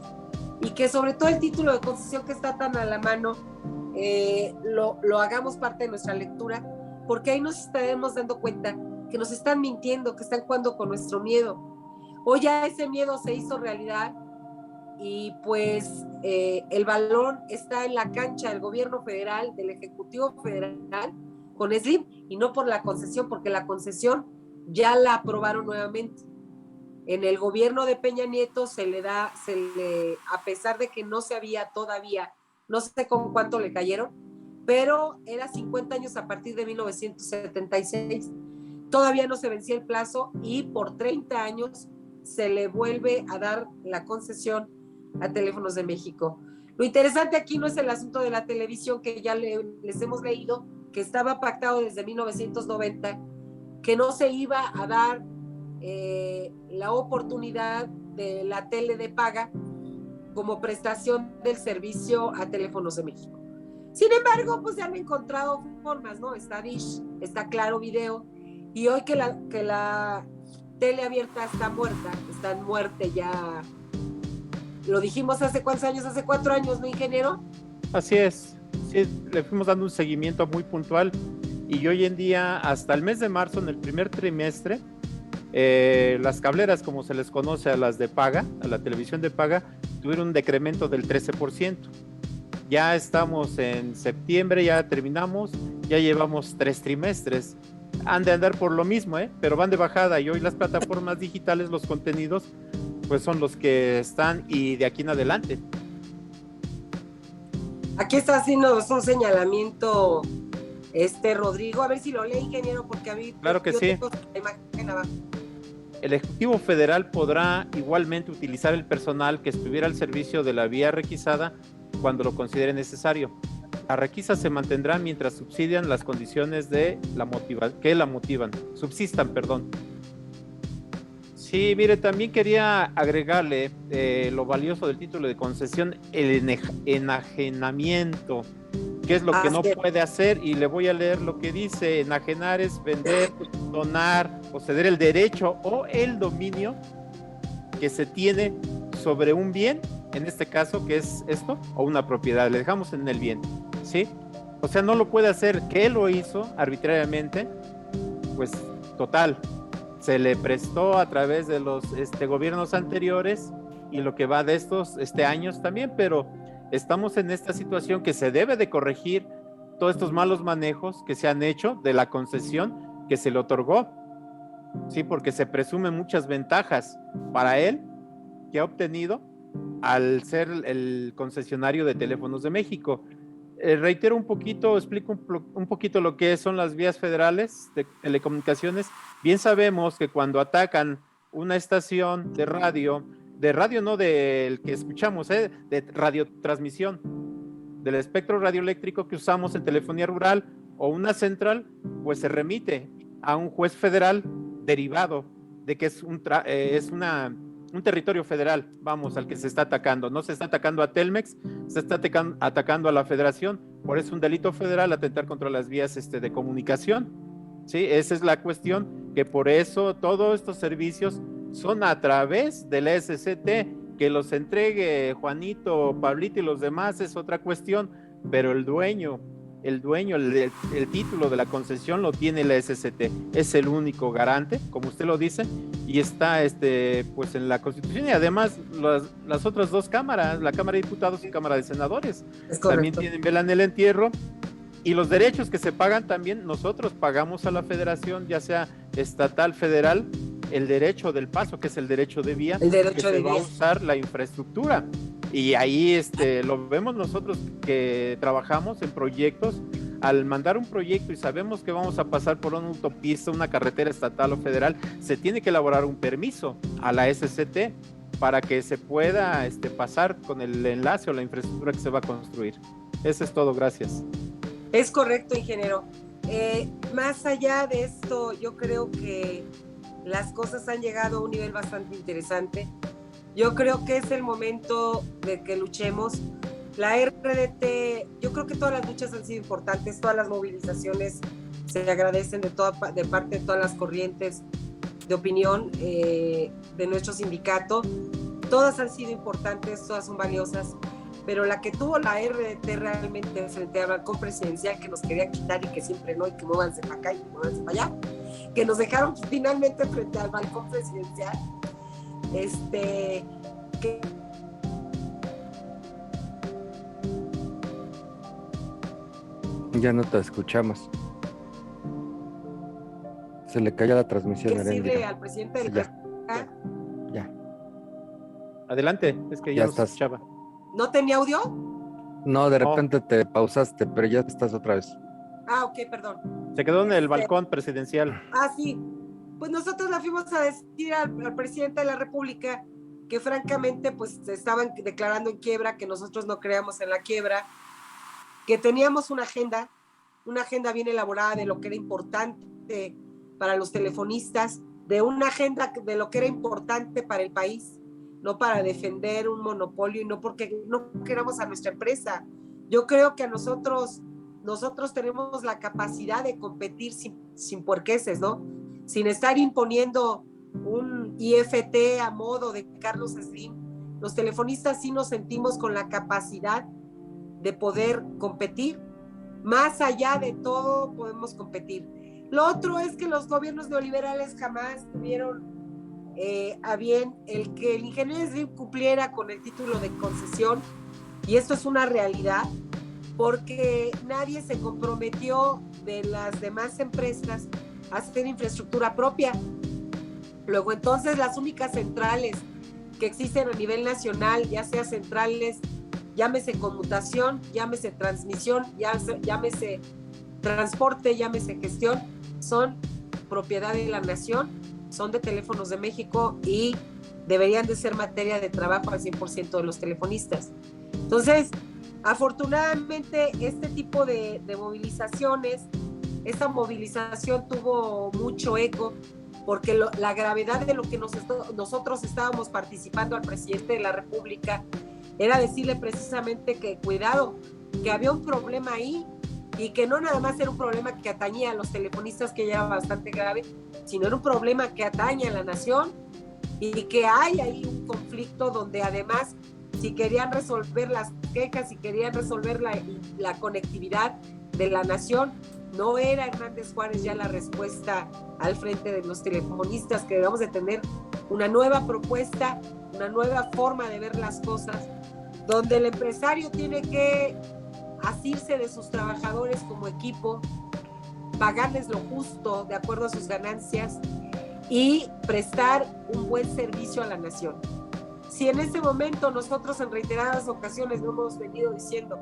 A: y que sobre todo el título de concesión que está tan a la mano lo hagamos parte de nuestra lectura, porque ahí nos estaremos dando cuenta que nos están mintiendo, que están jugando con nuestro miedo. Hoy ya ese miedo se hizo realidad y pues el balón está en la cancha del gobierno federal, del Ejecutivo Federal con Slim, y no por la concesión, porque la concesión ya la aprobaron nuevamente. En el gobierno de Peña Nieto a pesar de que no se había todavía, no sé con cuánto le cayeron, pero era 50 años a partir de 1976. Todavía no se vencía el plazo y por 30 años se le vuelve a dar la concesión a Teléfonos de México. Lo interesante aquí no es el asunto de la televisión, que ya les hemos leído, que estaba pactado desde 1990, que no se iba a dar la oportunidad de la tele de paga como prestación del servicio a Teléfonos de México. Sin embargo, pues ya han encontrado formas, ¿no? Está Dish, está Claro Video, y hoy que la tele abierta está en muerte ya. Lo dijimos hace cuántos años, hace 4 años, ¿no, ingeniero?
B: Así es, sí, le fuimos dando un seguimiento muy puntual y hoy en día, hasta el mes de marzo, en el primer trimestre, las cableras, como se les conoce a las de paga, a la televisión de paga, tuvieron un decremento del 13%. Ya estamos en septiembre, ya terminamos, ya llevamos 3 trimestres. Han de andar por lo mismo, pero van de bajada, y hoy las plataformas digitales, los contenidos, pues son los que están, y de aquí en adelante.
A: Aquí está haciendo un señalamiento Rodrigo, a ver si lo lee, ingeniero, porque a mí
B: claro que
A: yo
B: sí.
A: tengo la imagen abajo.
B: El Ejecutivo Federal podrá igualmente utilizar el personal que estuviera al servicio de la vía requisada cuando lo considere necesario. La requisa se mantendrá mientras subsidian las condiciones que la motivan, subsistan, perdón. Sí, mire, también quería agregarle lo valioso del título de concesión, el enajenamiento, que es lo que no puede hacer, y le voy a leer lo que dice. Enajenar es vender, donar o ceder el derecho o el dominio que se tiene sobre un bien, en este caso, que es esto, o una propiedad. Le dejamos en el bien, ¿sí? O sea, no lo puede hacer. Que él lo hizo arbitrariamente, pues total, se le prestó a través de los gobiernos anteriores y lo que va de estos años también, pero estamos en esta situación que se debe de corregir todos estos malos manejos que se han hecho de la concesión que se le otorgó, sí, porque se presumen muchas ventajas para él que ha obtenido al ser el concesionario de Teléfonos de México. Reitero un poquito, explico un poquito lo que son las vías federales de telecomunicaciones. Bien sabemos que cuando atacan una estación de radio no del que escuchamos, de radiotransmisión, del espectro radioeléctrico que usamos en telefonía rural, o una central, pues se remite a un juez federal derivado de que es un territorio federal, vamos, al que se está atacando. No se está atacando a Telmex, se está atacando a la federación. Por eso es un delito federal atentar contra las vías de comunicación. Sí, esa es la cuestión, que por eso todos estos servicios son a través del SCT. Que los entregue Juanito, Pablito y los demás es otra cuestión, pero el dueño, el título de la concesión lo tiene la SCT, es el único garante, como usted lo dice, y está pues en la Constitución, y además las otras dos cámaras, la Cámara de Diputados y Cámara de Senadores, también velan el entierro, y los derechos que se pagan también, nosotros pagamos a la federación, ya sea estatal, federal, el derecho del paso, que es el derecho de vía, que se va a usar la infraestructura. Y ahí lo vemos nosotros que trabajamos en proyectos. Al mandar un proyecto y sabemos que vamos a pasar por una autopista, una carretera estatal o federal, se tiene que elaborar un permiso a la SCT para que se pueda pasar con el enlace o la infraestructura que se va a construir. Eso es todo, gracias.
A: Es correcto, ingeniero. Más allá de esto, yo creo que las cosas han llegado a un nivel bastante interesante. Yo creo que es el momento de que luchemos. La RDT, yo creo que todas las luchas han sido importantes, todas las movilizaciones se agradecen de parte de todas las corrientes de opinión de nuestro sindicato. Todas han sido importantes, todas son valiosas, pero la que tuvo la RDT realmente frente al balcón presidencial, que nos quería quitar y que siempre no, y que muévanse para acá y muévanse para allá, que nos dejaron finalmente frente al balcón presidencial, que
C: ya no te escuchamos. Se le cayó la transmisión.
A: que sirve al presidente del
C: ya.
B: Adelante, es que ya no se escuchaba.
A: ¿No tenía audio?
C: No, de repente te pausaste, pero ya estás otra vez.
A: Ok, perdón.
B: Se quedó en el balcón presidencial.
A: Sí. Pues nosotros le fuimos a decir al presidente de la República que francamente pues estaban declarando en quiebra, que nosotros no creíamos en la quiebra, que teníamos una agenda bien elaborada de lo que era importante para los telefonistas, de una agenda de lo que era importante para el país, no para defender un monopolio y no porque no queramos a nuestra empresa. Yo creo que a nosotros tenemos la capacidad de competir sin puerqueses, ¿no? Sin estar imponiendo un IFT a modo de Carlos Slim. Los telefonistas sí nos sentimos con la capacidad de poder competir. Más allá de todo, podemos competir. Lo otro es que los gobiernos neoliberales jamás tuvieron a bien el que el ingeniero Slim cumpliera con el título de concesión, y esto es una realidad, porque nadie se comprometió de las demás empresas a hacer infraestructura propia. Luego entonces las únicas centrales que existen a nivel nacional, ya sea centrales, llámese conmutación, llámese transmisión, llámese transporte, llámese gestión, son propiedad de la nación, son de Teléfonos de México y deberían de ser materia de trabajo al 100% de los telefonistas. Entonces, afortunadamente, este tipo de movilizaciones, esta movilización tuvo mucho eco, porque la gravedad de lo que nosotros estábamos participando al presidente de la República era decirle precisamente que cuidado, que había un problema ahí, y que no nada más era un problema que atañía a los telefonistas, que ya era bastante grave, sino era un problema que atañe a la nación, y que hay ahí un conflicto donde además, si querían resolver las quejas, si querían resolver la conectividad de la nación, no era Hernández Juárez ya la respuesta al frente de los telefonistas, que debemos de tener una nueva propuesta, una nueva forma de ver las cosas, donde el empresario tiene que asirse de sus trabajadores como equipo, pagarles lo justo de acuerdo a sus ganancias y prestar un buen servicio a la nación. Si en este momento nosotros en reiteradas ocasiones lo hemos venido diciendo,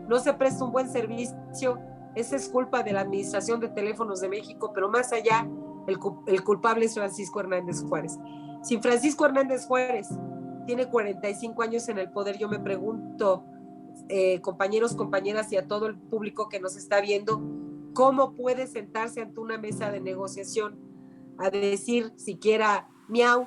A: no se presta un buen servicio, esa es culpa de la Administración de Teléfonos de México, pero más allá, el culpable es Francisco Hernández Juárez. Si Francisco Hernández Juárez tiene 45 años en el poder, yo me pregunto, compañeros, compañeras y a todo el público que nos está viendo, ¿cómo puede sentarse ante una mesa de negociación a decir siquiera miau,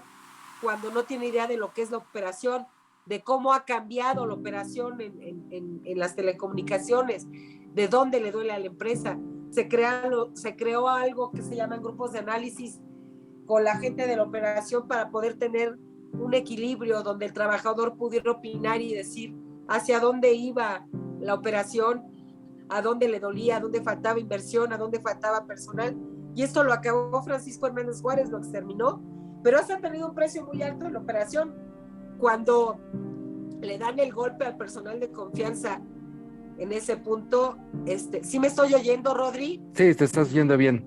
A: cuando no tiene idea de lo que es la operación, de cómo ha cambiado la operación en las telecomunicaciones, de dónde le duele a la empresa? Se creó algo que se llaman grupos de análisis con la gente de la operación para poder tener un equilibrio donde el trabajador pudiera opinar y decir hacia dónde iba la operación, a dónde le dolía, a dónde faltaba inversión, a dónde faltaba personal. Y esto lo acabó Francisco Hernández Juárez, lo exterminó, pero eso ha tenido un precio muy alto en la operación. Cuando le dan el golpe al personal de confianza en ese punto, ¿sí me estoy oyendo, Rodri?
C: Sí, te estás oyendo bien.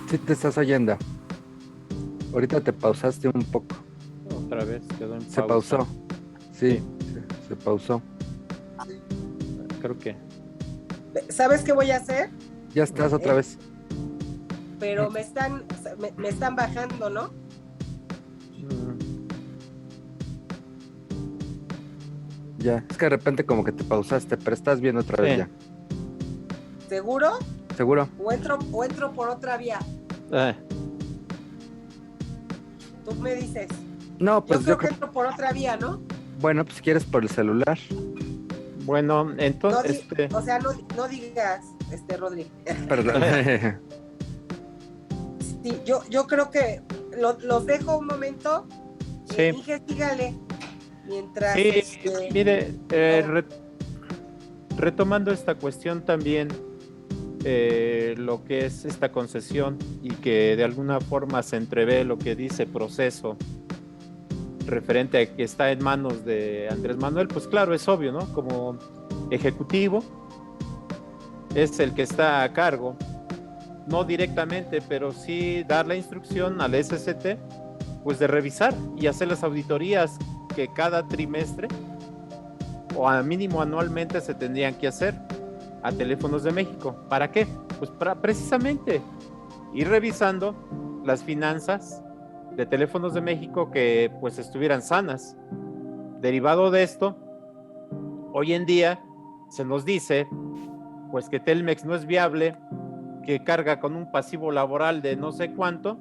C: Sí, te estás oyendo. Ahorita te pausaste un poco.
B: Otra vez quedó en pausa.
C: Se pausó. Sí, se pausó.
B: Creo que.
A: ¿Sabes qué voy a hacer?
C: Ya estás otra vez.
A: Pero me están bajando, ¿no?
C: Ya, es que de repente como que te pausaste, pero estás bien otra vez ya.
A: ¿Seguro?
C: ¿Seguro?
A: ¿O entro por otra vía? Tú me dices.
C: No, pues
A: yo creo que entro por otra vía, ¿no?
C: Bueno, pues si quieres por el celular.
B: Bueno, entonces...
A: O sea, no digas, Rodri.
C: Perdón.
A: Sí, yo creo que los dejo un momento.
B: Sí.
A: Dije, sígale. Mientras...
B: Sí, mire, retomando esta cuestión también, lo que es esta concesión y que de alguna forma se entrevé lo que dice proceso referente a que está en manos de Andrés Manuel, pues claro, es obvio, ¿no? Como ejecutivo es el que está a cargo, no directamente, pero sí dar la instrucción al SCT, pues de revisar y hacer las auditorías que cada trimestre o a mínimo anualmente se tendrían que hacer a Teléfonos de México. ¿Para qué? Pues para precisamente ir revisando las finanzas de Teléfonos de México que pues estuvieran sanas. Derivado de esto, hoy en día se nos dice pues que Telmex no es viable, que carga con un pasivo laboral de no sé cuánto,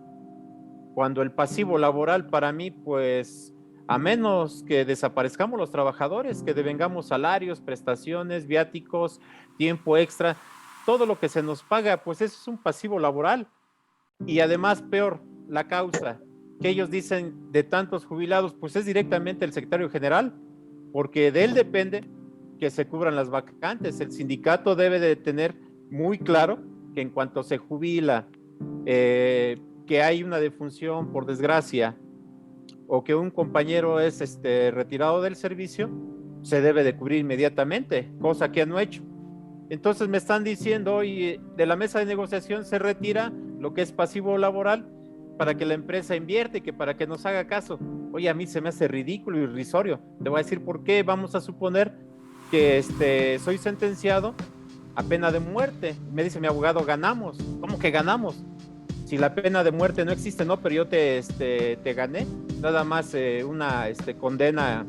B: cuando el pasivo laboral para mí, pues, a menos que desaparezcamos los trabajadores, que devengamos salarios, prestaciones, viáticos, tiempo extra, todo lo que se nos paga, pues eso es un pasivo laboral. Y además, peor, la causa que ellos dicen de tantos jubilados, pues es directamente el secretario general, porque de él depende que se cubran las vacantes. El sindicato debe de tener muy claro que en cuanto se jubila, que hay una defunción por desgracia, o que un compañero es retirado del servicio, se debe de cubrir inmediatamente, cosa que no ha hecho. Entonces me están diciendo hoy de la mesa de negociación se retira lo que es pasivo laboral para que la empresa invierte y que para que nos haga caso. Oye, a mí se me hace ridículo y irrisorio. Te voy a decir por qué. Vamos a suponer que soy sentenciado a pena de muerte. Me dice mi abogado, ganamos. ¿Cómo que ganamos? Si la pena de muerte no existe, no, pero yo te gané. Nada más una condena,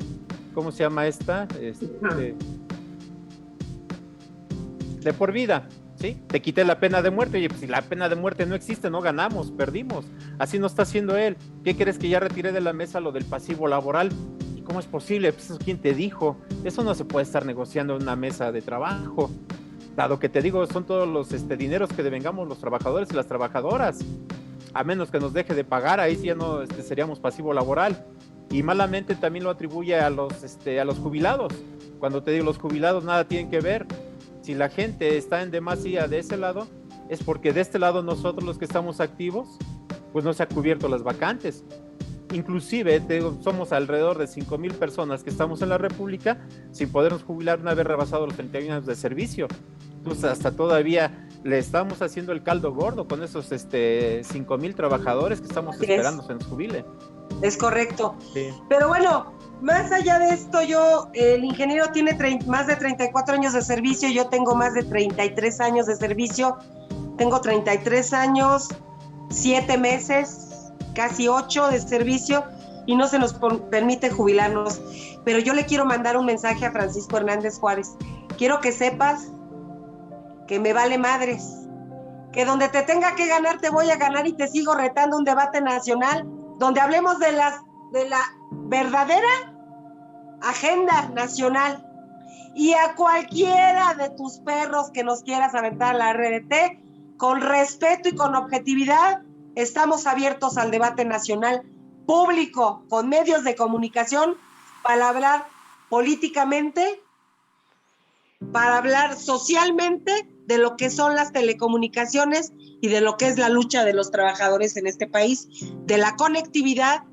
B: ¿cómo se llama esta? De por vida, ¿sí? Te quité la pena de muerte. Oye, pues si la pena de muerte no existe, no ganamos, perdimos. Así no está haciendo él. ¿Qué crees que ya retiré de la mesa lo del pasivo laboral? ¿Y cómo es posible? Pues eso, ¿quién te dijo? Eso no se puede estar negociando en una mesa de trabajo. Dado que te digo, son todos los dineros que devengamos los trabajadores y las trabajadoras. A menos que nos deje de pagar, ahí sí ya no seríamos pasivo laboral. Y malamente también lo atribuye a los jubilados. Cuando te digo los jubilados, nada tienen que ver. Si la gente está en demasía de ese lado, es porque de este lado nosotros los que estamos activos, pues no se ha cubierto las vacantes. Inclusive, te digo, somos alrededor de 5,000 personas que estamos en la República sin podernos jubilar una vez rebasado los 31 años de servicio. Entonces, hasta todavía le estamos haciendo el caldo gordo con esos 5,000 trabajadores que estamos esperando se nos jubile.
A: Es correcto.
B: Sí.
A: Pero bueno, más allá de esto, el ingeniero tiene más de 34 años de servicio, yo tengo más de 33 años de servicio, tengo 33 años, 7 meses, casi 8 de servicio, y no se nos permite jubilarnos. Pero yo le quiero mandar un mensaje a Francisco Hernández Juárez. Quiero que sepas que me vale madres, que donde te tenga que ganar te voy a ganar y te sigo retando un debate nacional donde hablemos de la verdadera agenda nacional. Y a cualquiera de tus perros que nos quieras aventar a la RDT, con respeto y con objetividad, estamos abiertos al debate nacional público, con medios de comunicación, para hablar políticamente, para hablar socialmente de lo que son las telecomunicaciones y de lo que es la lucha de los trabajadores en este país, de la conectividad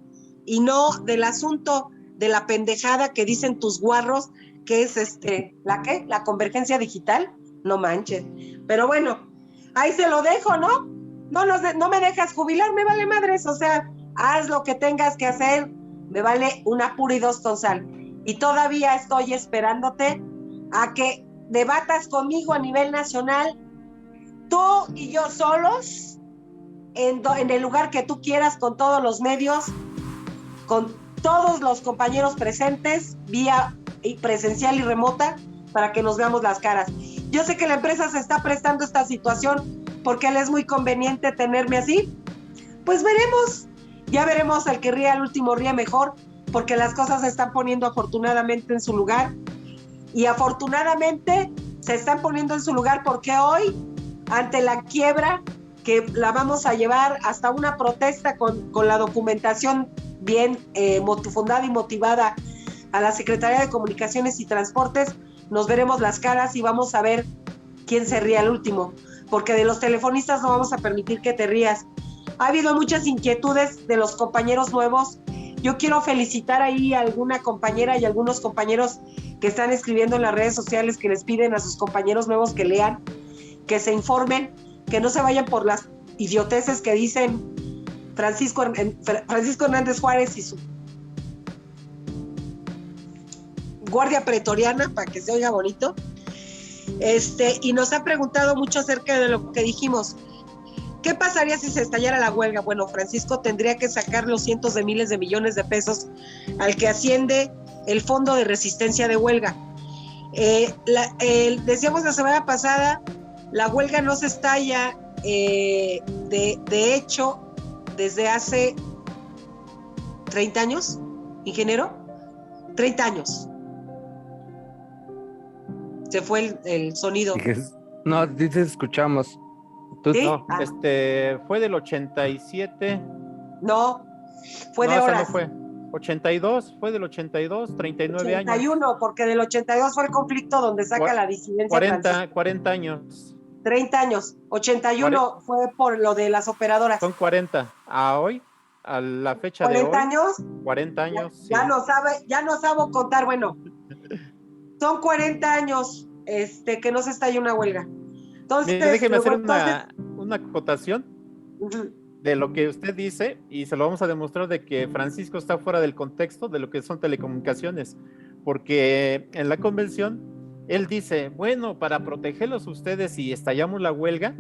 A: y no del asunto de la pendejada que dicen tus guarros, que es la convergencia digital. No manches. Pero bueno, ahí se lo dejo, ¿no? No me dejas jubilar, me vale madres, o sea, haz lo que tengas que hacer, me vale una pura y dos tosal. Y todavía estoy esperándote a que debatas conmigo a nivel nacional, tú y yo solos, en el lugar que tú quieras, con todos los medios, con todos los compañeros presentes, vía presencial y remota, para que nos veamos las caras. Yo sé que la empresa se está prestando esta situación porque le es muy conveniente tenerme así. Pues veremos, ya veremos, el que ría al último ríe mejor, porque las cosas se están poniendo afortunadamente en su lugar. Y afortunadamente se están poniendo en su lugar porque hoy, ante la quiebra, que la vamos a llevar hasta una protesta con la documentación bien fundada y motivada a la Secretaría de Comunicaciones y Transportes, nos veremos las caras y vamos a ver quién se ríe al último, porque de los telefonistas no vamos a permitir que te rías. Ha habido muchas inquietudes de los compañeros nuevos. Yo quiero felicitar ahí a alguna compañera y algunos compañeros que están escribiendo en las redes sociales, que les piden a sus compañeros nuevos que lean, que se informen, que no se vayan por las idioteces que dicen Francisco Hernández Juárez y su guardia pretoriana, para que se oiga bonito. Y nos ha preguntado mucho acerca de lo que dijimos. ¿Qué pasaría si se estallara la huelga? Bueno, Francisco tendría que sacar los cientos de miles de millones de pesos al que asciende el Fondo de Resistencia de Huelga. Decíamos la semana pasada, la huelga no se estalla de hecho
D: desde hace 30 años, ingeniero, 30 años. Se fue el sonido.
C: No, dices, escuchamos. ¿Tú?
D: ¿Sí?
B: No, fue del 87.
D: No, fue
B: No,
D: de
B: esa
D: horas.
B: no fue. 82, fue del 82, 39 años.
D: 81, porque del 82 fue el conflicto donde saca la disidencia francesa.
B: 40 años.
D: 30 años. 81 fue por lo de las operadoras.
B: Son 40. A hoy, a la fecha de
D: 40
B: hoy.
D: años.
B: 40 años, sí.
D: Ya no sabe contar. Bueno, son 40 años que no se estalla una huelga. Entonces,
B: mire, déjeme hacer
D: entonces,
B: una acotación de lo que usted dice, y se lo vamos a demostrar de que Francisco está fuera del contexto de lo que son telecomunicaciones, porque en la convención él dice, bueno, para protegerlos ustedes si estallamos la huelga,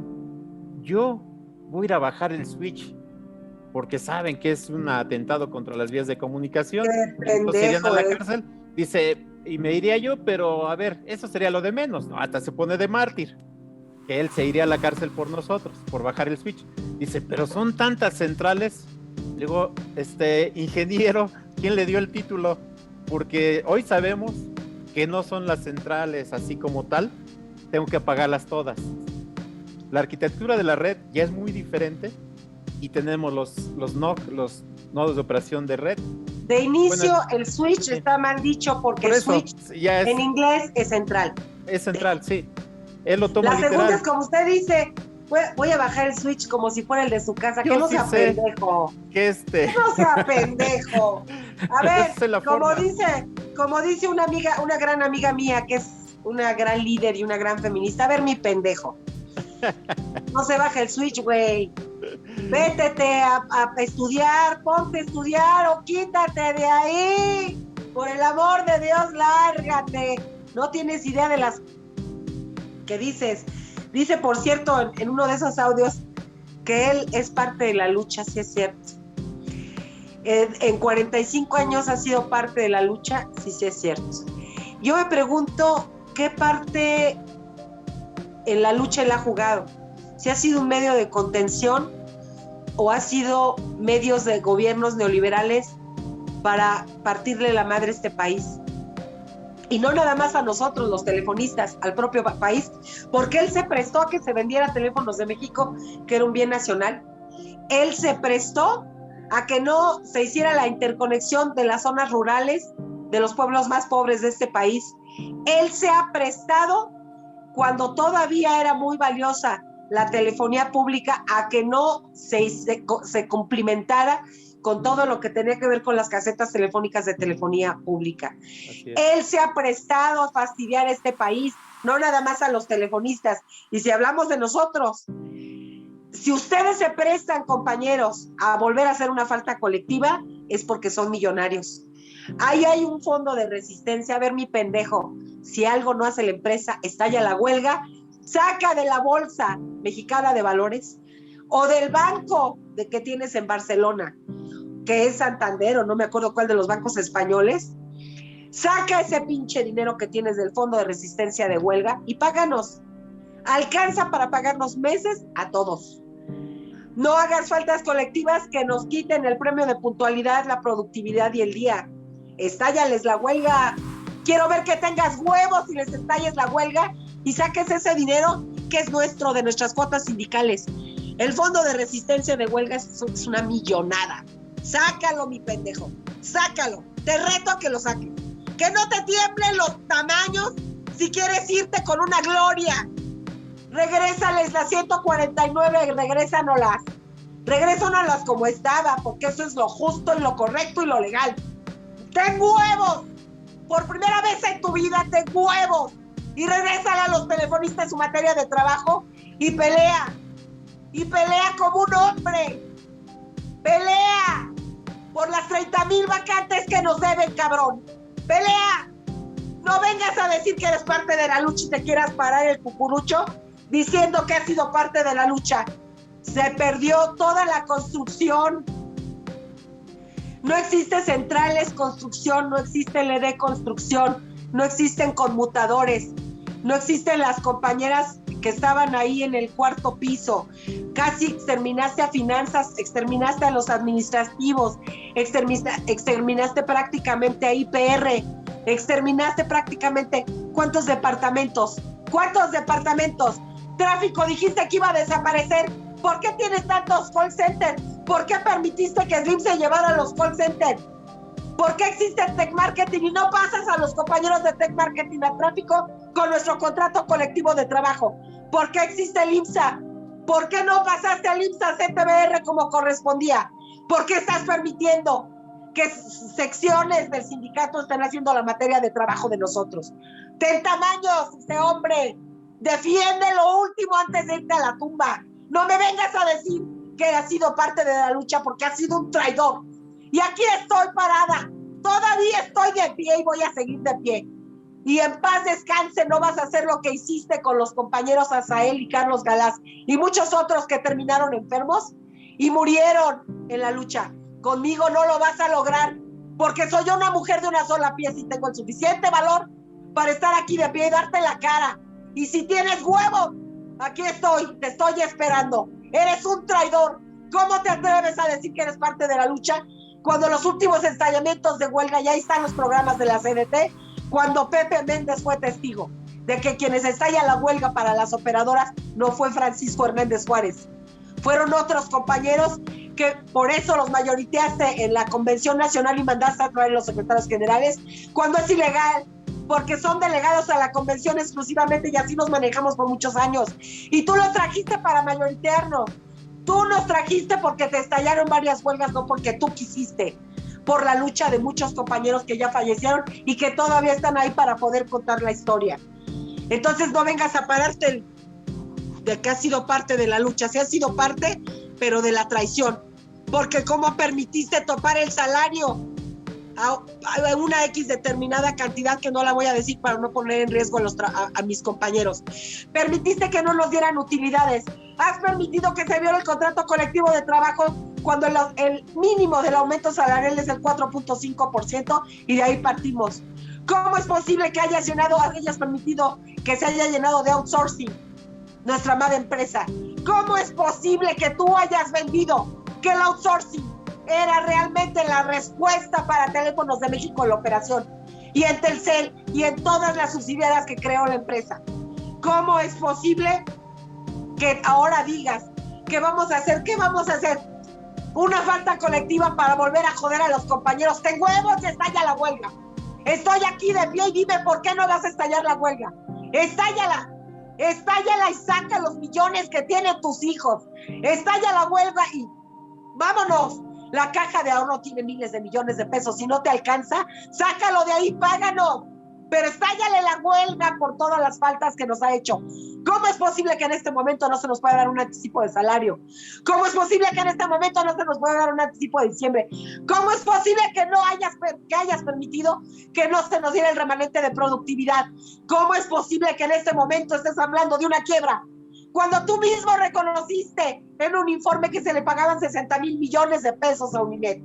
B: yo voy a ir a bajar el switch, porque saben que es un atentado contra las vías de comunicación, entonces irían a la cárcel, dice, y me iría yo, pero a ver, eso sería lo de menos, ¿no? Hasta se pone de mártir, que él se iría a la cárcel por nosotros, por bajar el switch. Dice, pero son tantas centrales. Digo, ingeniero, ¿quién le dio el título? Porque hoy sabemos que no son las centrales así como tal, tengo que apagarlas todas. La arquitectura de la red ya es muy diferente y tenemos los NOC, los nodos de operación de red.
D: De inicio, el switch está mal dicho porque
B: por eso,
D: el switch
B: ya
D: en inglés es central.
B: Es central, sí. Él lo toma literal.
D: La segunda es como usted dice, voy a bajar el switch como si fuera el de su casa.
B: Yo
D: que no
B: sí
D: sea
B: sé
D: pendejo.
B: Que
D: no sea pendejo. A ver, como dice una gran amiga mía, que es una gran líder y una gran feminista, a ver, mi pendejo. No se baja el switch, güey. Vétete a estudiar, ponte a estudiar o quítate de ahí. Por el amor de Dios, lárgate. No tienes idea de las que dices. Dice, por cierto, en uno de esos audios que él es parte de la lucha, sí es cierto. En 45 años ha sido parte de la lucha, sí es cierto. Yo me pregunto qué parte en la lucha él ha jugado. Si ha sido un medio de contención o ha sido medios de gobiernos neoliberales para partirle la madre a este país. Y no nada más a nosotros, los telefonistas, al propio país, porque él se prestó a que se vendiera Teléfonos de México, que era un bien nacional. Él se prestó a que no se hiciera la interconexión de las zonas rurales, de los pueblos más pobres de este país. Él se ha prestado, cuando todavía era muy valiosa la telefonía pública, a que no se cumplimentara con todo lo que tenía que ver con las casetas telefónicas de telefonía pública. Él se ha prestado a fastidiar a este país, no nada más a los telefonistas. Y si hablamos de nosotros, si ustedes se prestan, compañeros, a volver a hacer una falta colectiva, es porque son millonarios. Ahí hay un fondo de resistencia. A ver, mi pendejo, si algo no hace la empresa, estalla la huelga, saca de la bolsa mexicana de valores o del banco de que tienes en Barcelona, que es Santander, o no me acuerdo cuál de los bancos españoles, saca ese pinche dinero que tienes del fondo de resistencia de huelga y páganos. Alcanza para pagarnos meses a todos. No hagas faltas colectivas que nos quiten el premio de puntualidad, la productividad y el día. Estállales la huelga. Quiero ver que tengas huevos y les estalles la huelga y saques ese dinero que es nuestro, de nuestras cuotas sindicales. El fondo de resistencia de huelga es una millonada. Sácalo, mi pendejo, sácalo. Te reto a que lo saques. Que no te tiemblen los tamaños si quieres irte con una gloria. Regrésales las 149, regrésanoslas como estaba, porque eso es lo justo y lo correcto y lo legal. ¡Ten huevos! Por primera vez en tu vida, ten huevos. Y regrésale a los telefonistas su materia de trabajo y pelea. Y pelea como un hombre. Pelea por las 30,000 vacantes que nos deben, cabrón. Pelea. No vengas a decir que eres parte de la lucha y te quieras parar el cucurucho diciendo que has sido parte de la lucha. Se perdió toda la construcción. No existe centrales construcción, no existe LD construcción, no existen conmutadores, no existen las compañeras que estaban ahí en el cuarto piso, casi exterminaste a finanzas, exterminaste a los administrativos, exterminaste prácticamente a IPR, exterminaste prácticamente ¿cuántos departamentos? Tráfico, dijiste que iba a desaparecer. ¿Por qué tienes tantos call centers? ¿Por qué permitiste que Slim se llevara los call centers? ¿Por qué existe el Tech Marketing y no pasas a los compañeros de Tech Marketing a tráfico con nuestro contrato colectivo de trabajo? ¿Por qué existe el IMSA? ¿Por qué no pasaste al IMSA CTBR como correspondía? ¿Por qué estás permitiendo que secciones del sindicato estén haciendo la materia de trabajo de nosotros? Ten tamaños, este hombre. Defiende lo último antes de irte a la tumba. No me vengas a decir que has sido parte de la lucha porque has sido un traidor. Y aquí estoy parada, todavía estoy de pie y voy a seguir de pie. Y en paz descanse, no vas a hacer lo que hiciste con los compañeros Azael y Carlos Galás y muchos otros que terminaron enfermos y murieron en la lucha. Conmigo no lo vas a lograr, porque soy yo una mujer de una sola pieza y tengo el suficiente valor para estar aquí de pie y darte la cara. Y si tienes huevo, aquí estoy, te estoy esperando. Eres un traidor. ¿Cómo te atreves a decir que eres parte de la lucha? Cuando los últimos estallamientos de huelga, ya están los programas de la CNT, cuando Pepe Méndez fue testigo de que quienes estallan la huelga para las operadoras no fue Francisco Hernández Juárez, fueron otros compañeros que por eso los mayoriteaste en la Convención Nacional y mandaste a traer los secretarios generales, cuando es ilegal, porque son delegados a la convención exclusivamente y así nos manejamos por muchos años. Y tú los trajiste para mayoritearnos. Tú nos trajiste porque te estallaron varias huelgas, no porque tú quisiste, por la lucha de muchos compañeros que ya fallecieron y que todavía están ahí para poder contar la historia. Entonces no vengas a pararte de que has sido parte de la lucha. Sí has sido parte, pero de la traición. Porque cómo permitiste topar el salario a una X determinada cantidad que no la voy a decir para no poner en riesgo a mis compañeros. Permitiste que no nos dieran utilidades. Has permitido que se viola el contrato colectivo de trabajo cuando el mínimo del aumento salarial es el 4.5% y de ahí partimos. ¿Cómo es posible que hayas permitido que se haya llenado de outsourcing nuestra amada empresa? ¿Cómo es posible que tú hayas vendido que el outsourcing era realmente la respuesta para Teléfonos de México en la operación y en Telcel y en todas las subsidiarias que creó la empresa? ¿Cómo es posible que ahora digas qué vamos a hacer? ¿Qué vamos a hacer? ¿Una falta colectiva para volver a joder a los compañeros? ¡Ten huevos y estalla la huelga! Estoy aquí de pie y dime por qué no vas a estallar la huelga. ¡Estállala! ¡Estállala y saca los millones que tienen tus hijos! ¡Estalla la huelga y vámonos! La caja de ahorro tiene miles de millones de pesos. Si no te alcanza, sácalo de ahí, páganos. Pero estállale la huelga por todas las faltas que nos ha hecho. ¿Cómo es posible que en este momento no se nos pueda dar un anticipo de salario? ¿Cómo es posible que en este momento no se nos pueda dar un anticipo de diciembre? ¿Cómo es posible que hayas permitido que no se nos diera el remanente de productividad? ¿Cómo es posible que en este momento estés hablando de una quiebra? Cuando tú mismo reconociste en un informe que se le pagaban 60,000 millones de pesos a Uninet.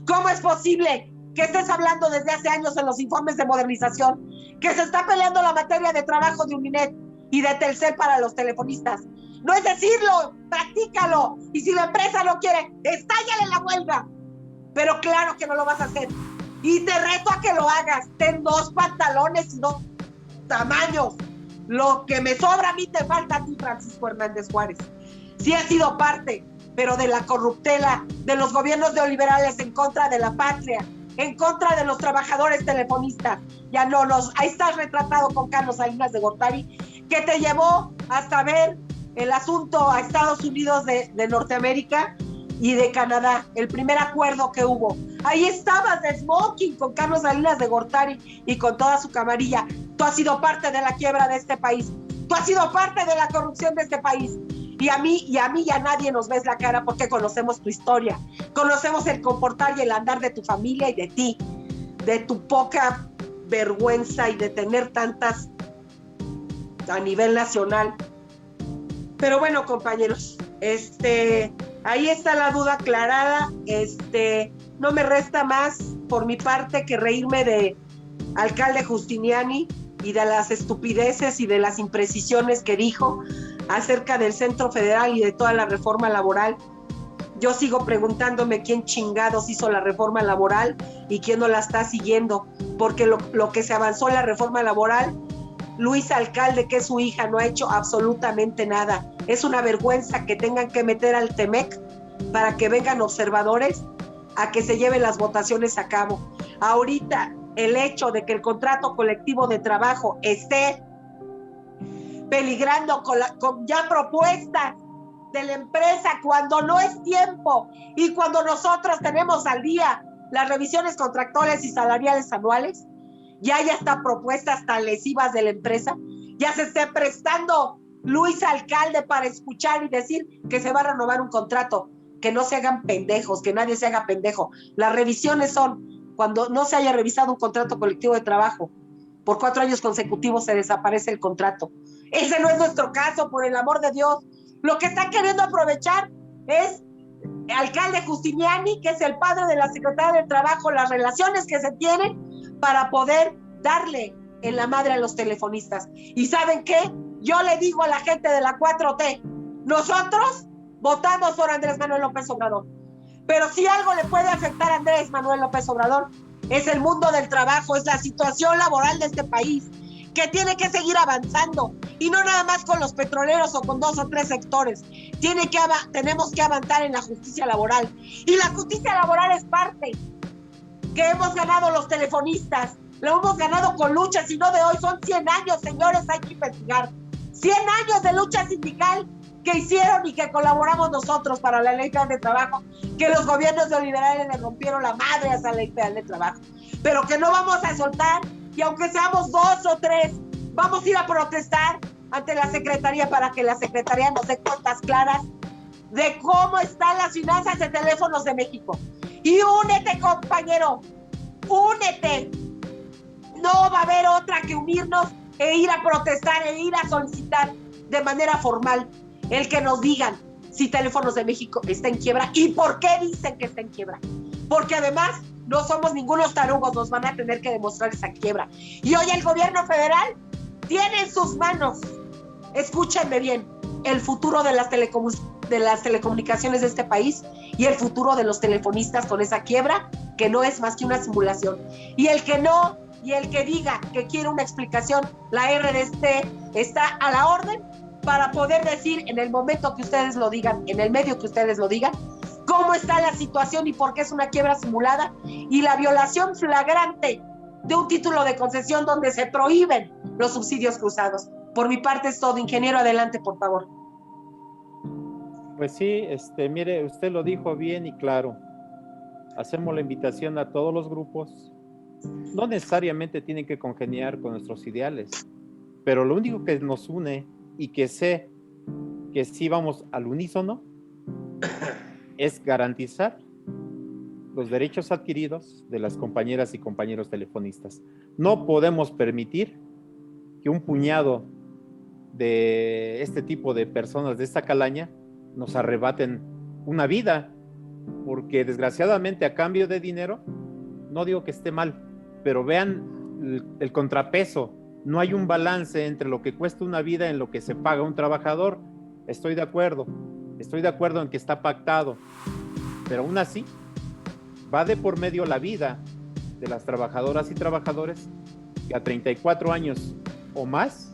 D: ¿Cómo es posible que estés hablando desde hace años en los informes de modernización que se está peleando la materia de trabajo de Uninet y de Telcel para los telefonistas? No es decirlo, practícalo. Y si la empresa no quiere, estállale la huelga. Pero claro que no lo vas a hacer. Y te reto a que lo hagas. Ten 2 pantalones y 2 tamaños. Lo que me sobra a mí te falta a ti, Francisco Hernández Juárez. Sí has sido parte, pero de la corruptela, de los gobiernos neoliberales en contra de la patria, en contra de los trabajadores telefonistas. Ya no ahí estás retratado con Carlos Salinas de Gortari, que te llevó hasta ver el asunto a Estados Unidos de Norteamérica y de Canadá, el primer acuerdo que hubo. Ahí estabas de smoking con Carlos Salinas de Gortari y con toda su camarilla. Tú has sido parte de la quiebra de este país. Tú has sido parte de la corrupción de este país. Y a mí y a nadie nos ves la cara porque conocemos tu historia. Conocemos el comportar y el andar de tu familia y de ti. De tu poca vergüenza y de tener tantas a nivel nacional. Pero bueno, compañeros, ahí está la duda aclarada. No me resta más por mi parte que reírme de alcalde Justiniani, y de las estupideces y de las imprecisiones que dijo acerca del Centro Federal y de toda la reforma laboral. Yo sigo preguntándome quién chingados hizo la reforma laboral y quién no la está siguiendo, porque lo que se avanzó en la reforma laboral, Luis Alcalde, que es su hija, no ha hecho absolutamente nada. Es una vergüenza que tengan que meter al TEMEC para que vengan observadores a que se lleven las votaciones a cabo. Ahorita, el hecho de que el contrato colectivo de trabajo esté peligrando con ya propuestas de la empresa cuando no es tiempo y cuando nosotros tenemos al día las revisiones contractuales y salariales anuales, ya hasta propuestas tan lesivas de la empresa, ya se esté prestando Luis Alcalde para escuchar y decir que se va a renovar un contrato. Que no se hagan pendejos, que nadie se haga pendejo. Las revisiones son cuando no se haya revisado un contrato colectivo de trabajo. Por 4 años consecutivos se desaparece el contrato. Ese no es nuestro caso, por el amor de Dios. Lo que está queriendo aprovechar es el alcalde Justiniani, que es el padre de la secretaria del Trabajo, las relaciones que se tienen para poder darle en la madre a los telefonistas. ¿Y saben qué? Yo le digo a la gente de la 4T, nosotros votamos por Andrés Manuel López Obrador, pero si algo le puede afectar a Andrés Manuel López Obrador es el mundo del trabajo, es la situación laboral de este país, que tiene que seguir avanzando, y no nada más con los petroleros o con 2 o 3 sectores. Tenemos que avanzar en la justicia laboral, y la justicia laboral es parte que hemos ganado los telefonistas, lo hemos ganado con luchas, y no de hoy, son 100 años, señores, hay que investigar, 100 años de lucha sindical que hicieron y que colaboramos nosotros para la Ley Federal de Trabajo, que los gobiernos neoliberales le rompieron la madre a esa Ley Federal de Trabajo, pero que no vamos a soltar, y aunque seamos 2 o 3, vamos a ir a protestar ante la Secretaría para que la Secretaría nos dé cuentas claras de cómo están las finanzas de Teléfonos de México. Y únete, compañero, únete. No va a haber otra que unirnos e ir a protestar, e ir a solicitar de manera formal el que nos digan si Teléfonos de México está en quiebra y por qué dicen que está en quiebra. Porque además no somos ningunos tarugos, nos van a tener que demostrar esa quiebra. Y hoy el gobierno federal tiene en sus manos, escúchenme bien, el futuro de las telecomunicaciones de este país y el futuro de los telefonistas con esa quiebra, que no es más que una simulación. Y el que diga que quiere una explicación, la RDC está a la orden para poder decir en el momento que ustedes lo digan, en el medio que ustedes lo digan, cómo está la situación y por qué es una quiebra simulada y la violación flagrante de un título de concesión donde se prohíben los subsidios cruzados. Por mi parte es todo. Ingeniero, adelante, por favor.
B: Pues sí, mire, usted lo dijo bien y claro. Hacemos la invitación a todos los grupos. No necesariamente tienen que congeniar con nuestros ideales, pero lo único que nos une y que sé que sí vamos al unísono es garantizar los derechos adquiridos de las compañeras y compañeros telefonistas. No podemos permitir que un puñado de este tipo de personas de esta calaña nos arrebaten una vida, porque desgraciadamente a cambio de dinero, no digo que esté mal, pero vean el contrapeso. No hay un balance entre lo que cuesta una vida en lo que se paga un trabajador. Estoy de acuerdo en que está pactado, pero aún así va de por medio la vida de las trabajadoras y trabajadores que a 34 años o más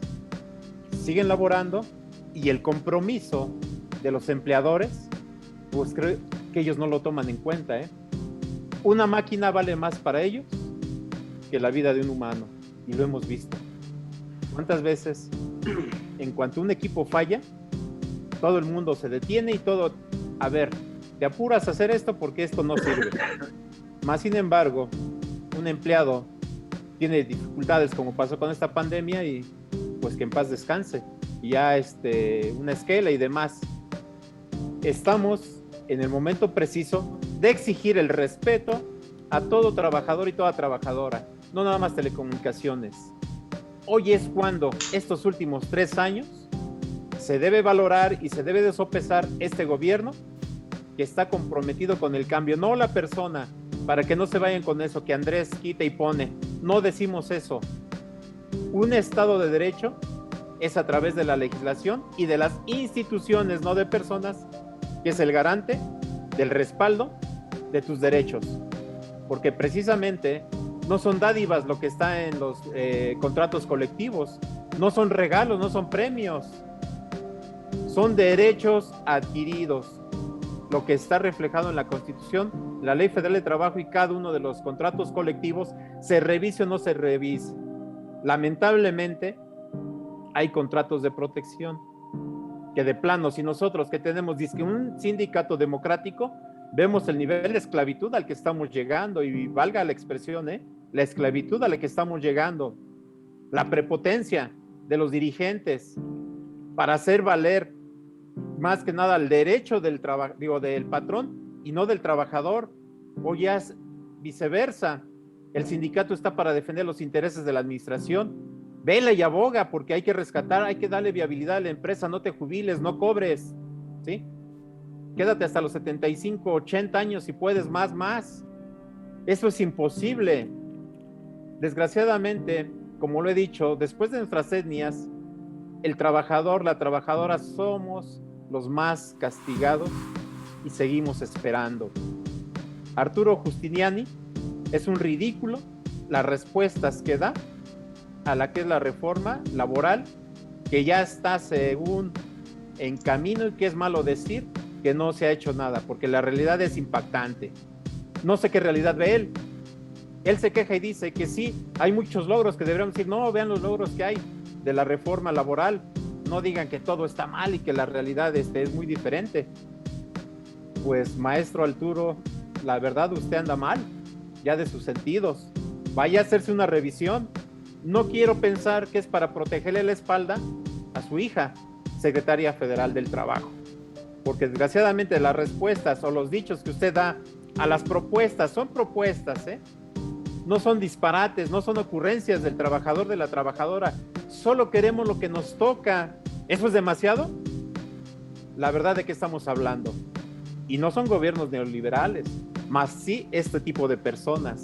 B: siguen laborando, y el compromiso de los empleadores, pues creo que ellos no lo toman en cuenta, ¿eh? Una máquina vale más para ellos que la vida de un humano, y lo hemos visto. ¿Cuántas veces en cuanto un equipo falla, todo el mundo se detiene y todo, a ver, te apuras a hacer esto porque esto no sirve? Más sin embargo, un empleado tiene dificultades como pasó con esta pandemia y pues que en paz descanse, y ya una esquela y demás. Estamos en el momento preciso de exigir el respeto a todo trabajador y toda trabajadora, no nada más telecomunicaciones. Hoy es cuando estos últimos 3 años se debe valorar y se debe de sopesar este gobierno que está comprometido con el cambio, no la persona, para que no se vayan con eso que Andrés quita y pone. No decimos eso. Un Estado de Derecho es a través de la legislación y de las instituciones, no de personas, que es el garante del respaldo de tus derechos. Porque precisamente no son dádivas lo que está en los contratos colectivos, no son regalos, no son premios, son derechos adquiridos. Lo que está reflejado en la Constitución, la Ley Federal de Trabajo y cada uno de los contratos colectivos, se revise o no se revise. Lamentablemente, hay contratos de protección que de plano, si nosotros que tenemos un sindicato democrático, vemos el nivel de esclavitud al que estamos llegando, y valga la expresión, la esclavitud a la que estamos llegando, la prepotencia de los dirigentes para hacer valer más que nada el derecho del patrón y no del trabajador, o ya es viceversa. El sindicato está para defender los intereses de la administración. Vela y aboga porque hay que rescatar, hay que darle viabilidad a la empresa, no te jubiles, no cobres, ¿sí? Quédate hasta los 75, 80 años si puedes, más. Eso es imposible. Desgraciadamente, como lo he dicho, después de nuestras etnias, el trabajador, la trabajadora somos los más castigados y seguimos esperando. Arturo Giustiniani es un ridículo las respuestas que da a la que es la reforma laboral, que ya está según en camino, y que es malo decir que no se ha hecho nada, porque la realidad es impactante. No sé qué realidad ve él. Él se queja y dice que sí, hay muchos logros, que deberíamos decir, no, vean los logros que hay de la reforma laboral, no digan que todo está mal y que la realidad es muy diferente. Pues maestro Arturo, la verdad usted anda mal, ya de sus sentidos. Vaya a hacerse una revisión. No quiero pensar que es para protegerle la espalda a su hija, secretaria federal del Trabajo, porque desgraciadamente las respuestas o los dichos que usted da a las propuestas son propuestas, no son disparates, no son ocurrencias del trabajador, de la trabajadora. Solo queremos lo que nos toca. ¿Eso es demasiado? La verdad, ¿de qué estamos hablando? Y no son gobiernos neoliberales, más sí este tipo de personas,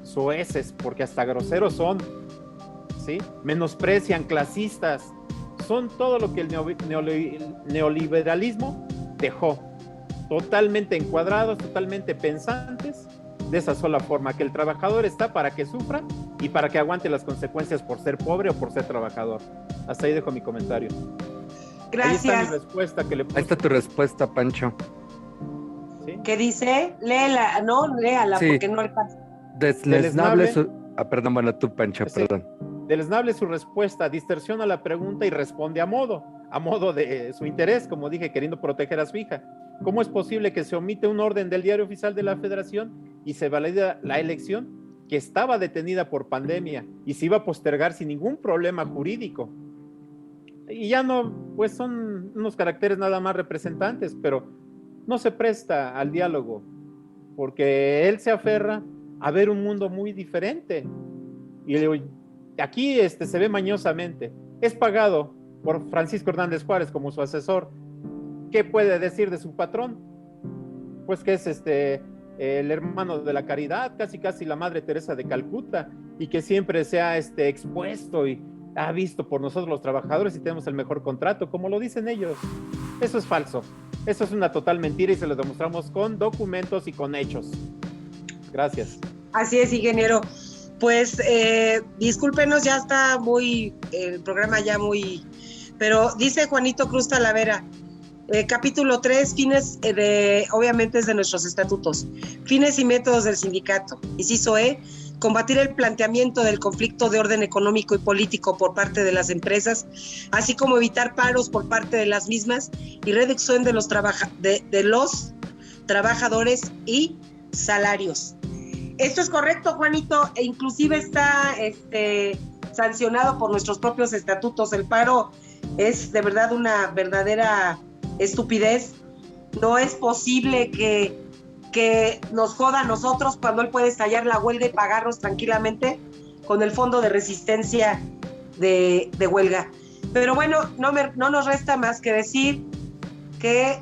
B: soeces, porque hasta groseros son, ¿sí? Menosprecian, clasistas, son todo lo que el neoliberalismo dejó, totalmente encuadrados, totalmente pensantes, de esa sola forma, que el trabajador está para que sufra y para que aguante las consecuencias por ser pobre o por ser trabajador. Hasta ahí dejo mi comentario.
D: Gracias.
B: Ahí está mi respuesta que le puse.
C: Ahí está tu respuesta, Pancho.
B: ¿Sí?
D: ¿Qué dice? Léela, no, léala,
C: Sí.
D: porque no alcanza.
C: Deleznable perdón, bueno, tú, Pancho,
B: Sí.
C: perdón.
B: Deleznable su respuesta, distorsiona la pregunta y responde a modo de su interés, como dije, queriendo proteger a su hija. ¿Cómo es posible que se omite un orden del Diario Oficial de la Federación y se valida la elección que estaba detenida por pandemia y se iba a postergar sin ningún problema jurídico? Y ya no, pues son unos caracteres nada más representantes, pero no se presta al diálogo, porque él se aferra a ver un mundo muy diferente. Y aquí se ve mañosamente. Es pagado por Francisco Hernández Juárez como su asesor. ¿Qué puede decir de su patrón? Pues que es el hermano de la caridad, casi la Madre Teresa de Calcuta, y que siempre se ha expuesto y ha visto por nosotros los trabajadores y tenemos el mejor contrato, como lo dicen ellos. Eso es falso. Eso es una total mentira y se lo demostramos con documentos y con hechos. Gracias.
D: Así es, ingeniero. Pues discúlpenos, ya está el programa ya muy... Pero dice Juanito Cruz Talavera, capítulo 3, fines obviamente es de nuestros estatutos, fines y métodos del sindicato. Inciso E, combatir el planteamiento del conflicto de orden económico y político por parte de las empresas, así como evitar paros por parte de las mismas y reducción de los trabajadores y salarios. Esto es correcto, Juanito, e inclusive está sancionado por nuestros propios estatutos. El paro es de verdad una verdadera estupidez. No es posible que nos joda a nosotros cuando él puede estallar la huelga y pagarnos tranquilamente con el fondo de resistencia de huelga. Pero bueno, no nos resta más que decir que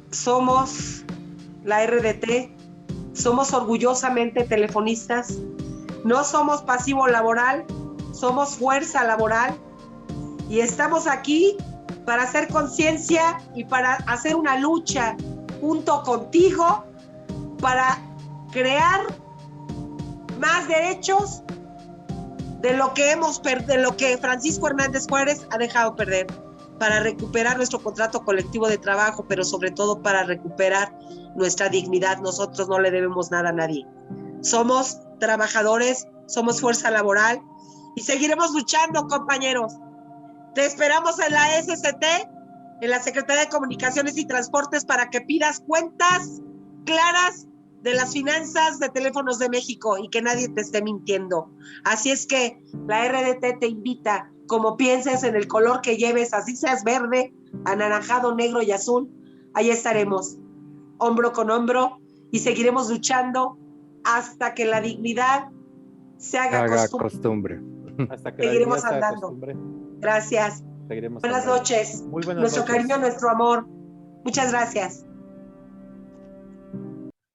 D: somos la RDT, somos orgullosamente telefonistas, no somos pasivo laboral, somos fuerza laboral y estamos aquí para hacer conciencia y para hacer una lucha junto contigo para crear más derechos de lo que Francisco Hernández Juárez ha dejado perder, para recuperar nuestro contrato colectivo de trabajo, pero sobre todo para recuperar nuestra dignidad. Nosotros no le debemos nada a nadie. Somos trabajadores, somos fuerza laboral y seguiremos luchando, compañeros. Te esperamos en la SCT, en la Secretaría de Comunicaciones y Transportes, para que pidas cuentas claras de las finanzas de Teléfonos de México y que nadie te esté mintiendo. Así es que la RDT te invita, como pienses en el color que lleves, así seas verde, anaranjado, negro y azul, ahí estaremos, hombro con hombro, y seguiremos luchando hasta que la dignidad se haga costumbre.
B: Hasta que
D: seguiremos
B: la
D: andando.
B: Costumbre.
D: Gracias.
B: Seguiremos
D: buenas
B: andando.
D: noches.
B: Muy buenas
D: nuestro
B: noches.
D: Cariño, nuestro amor. Muchas gracias.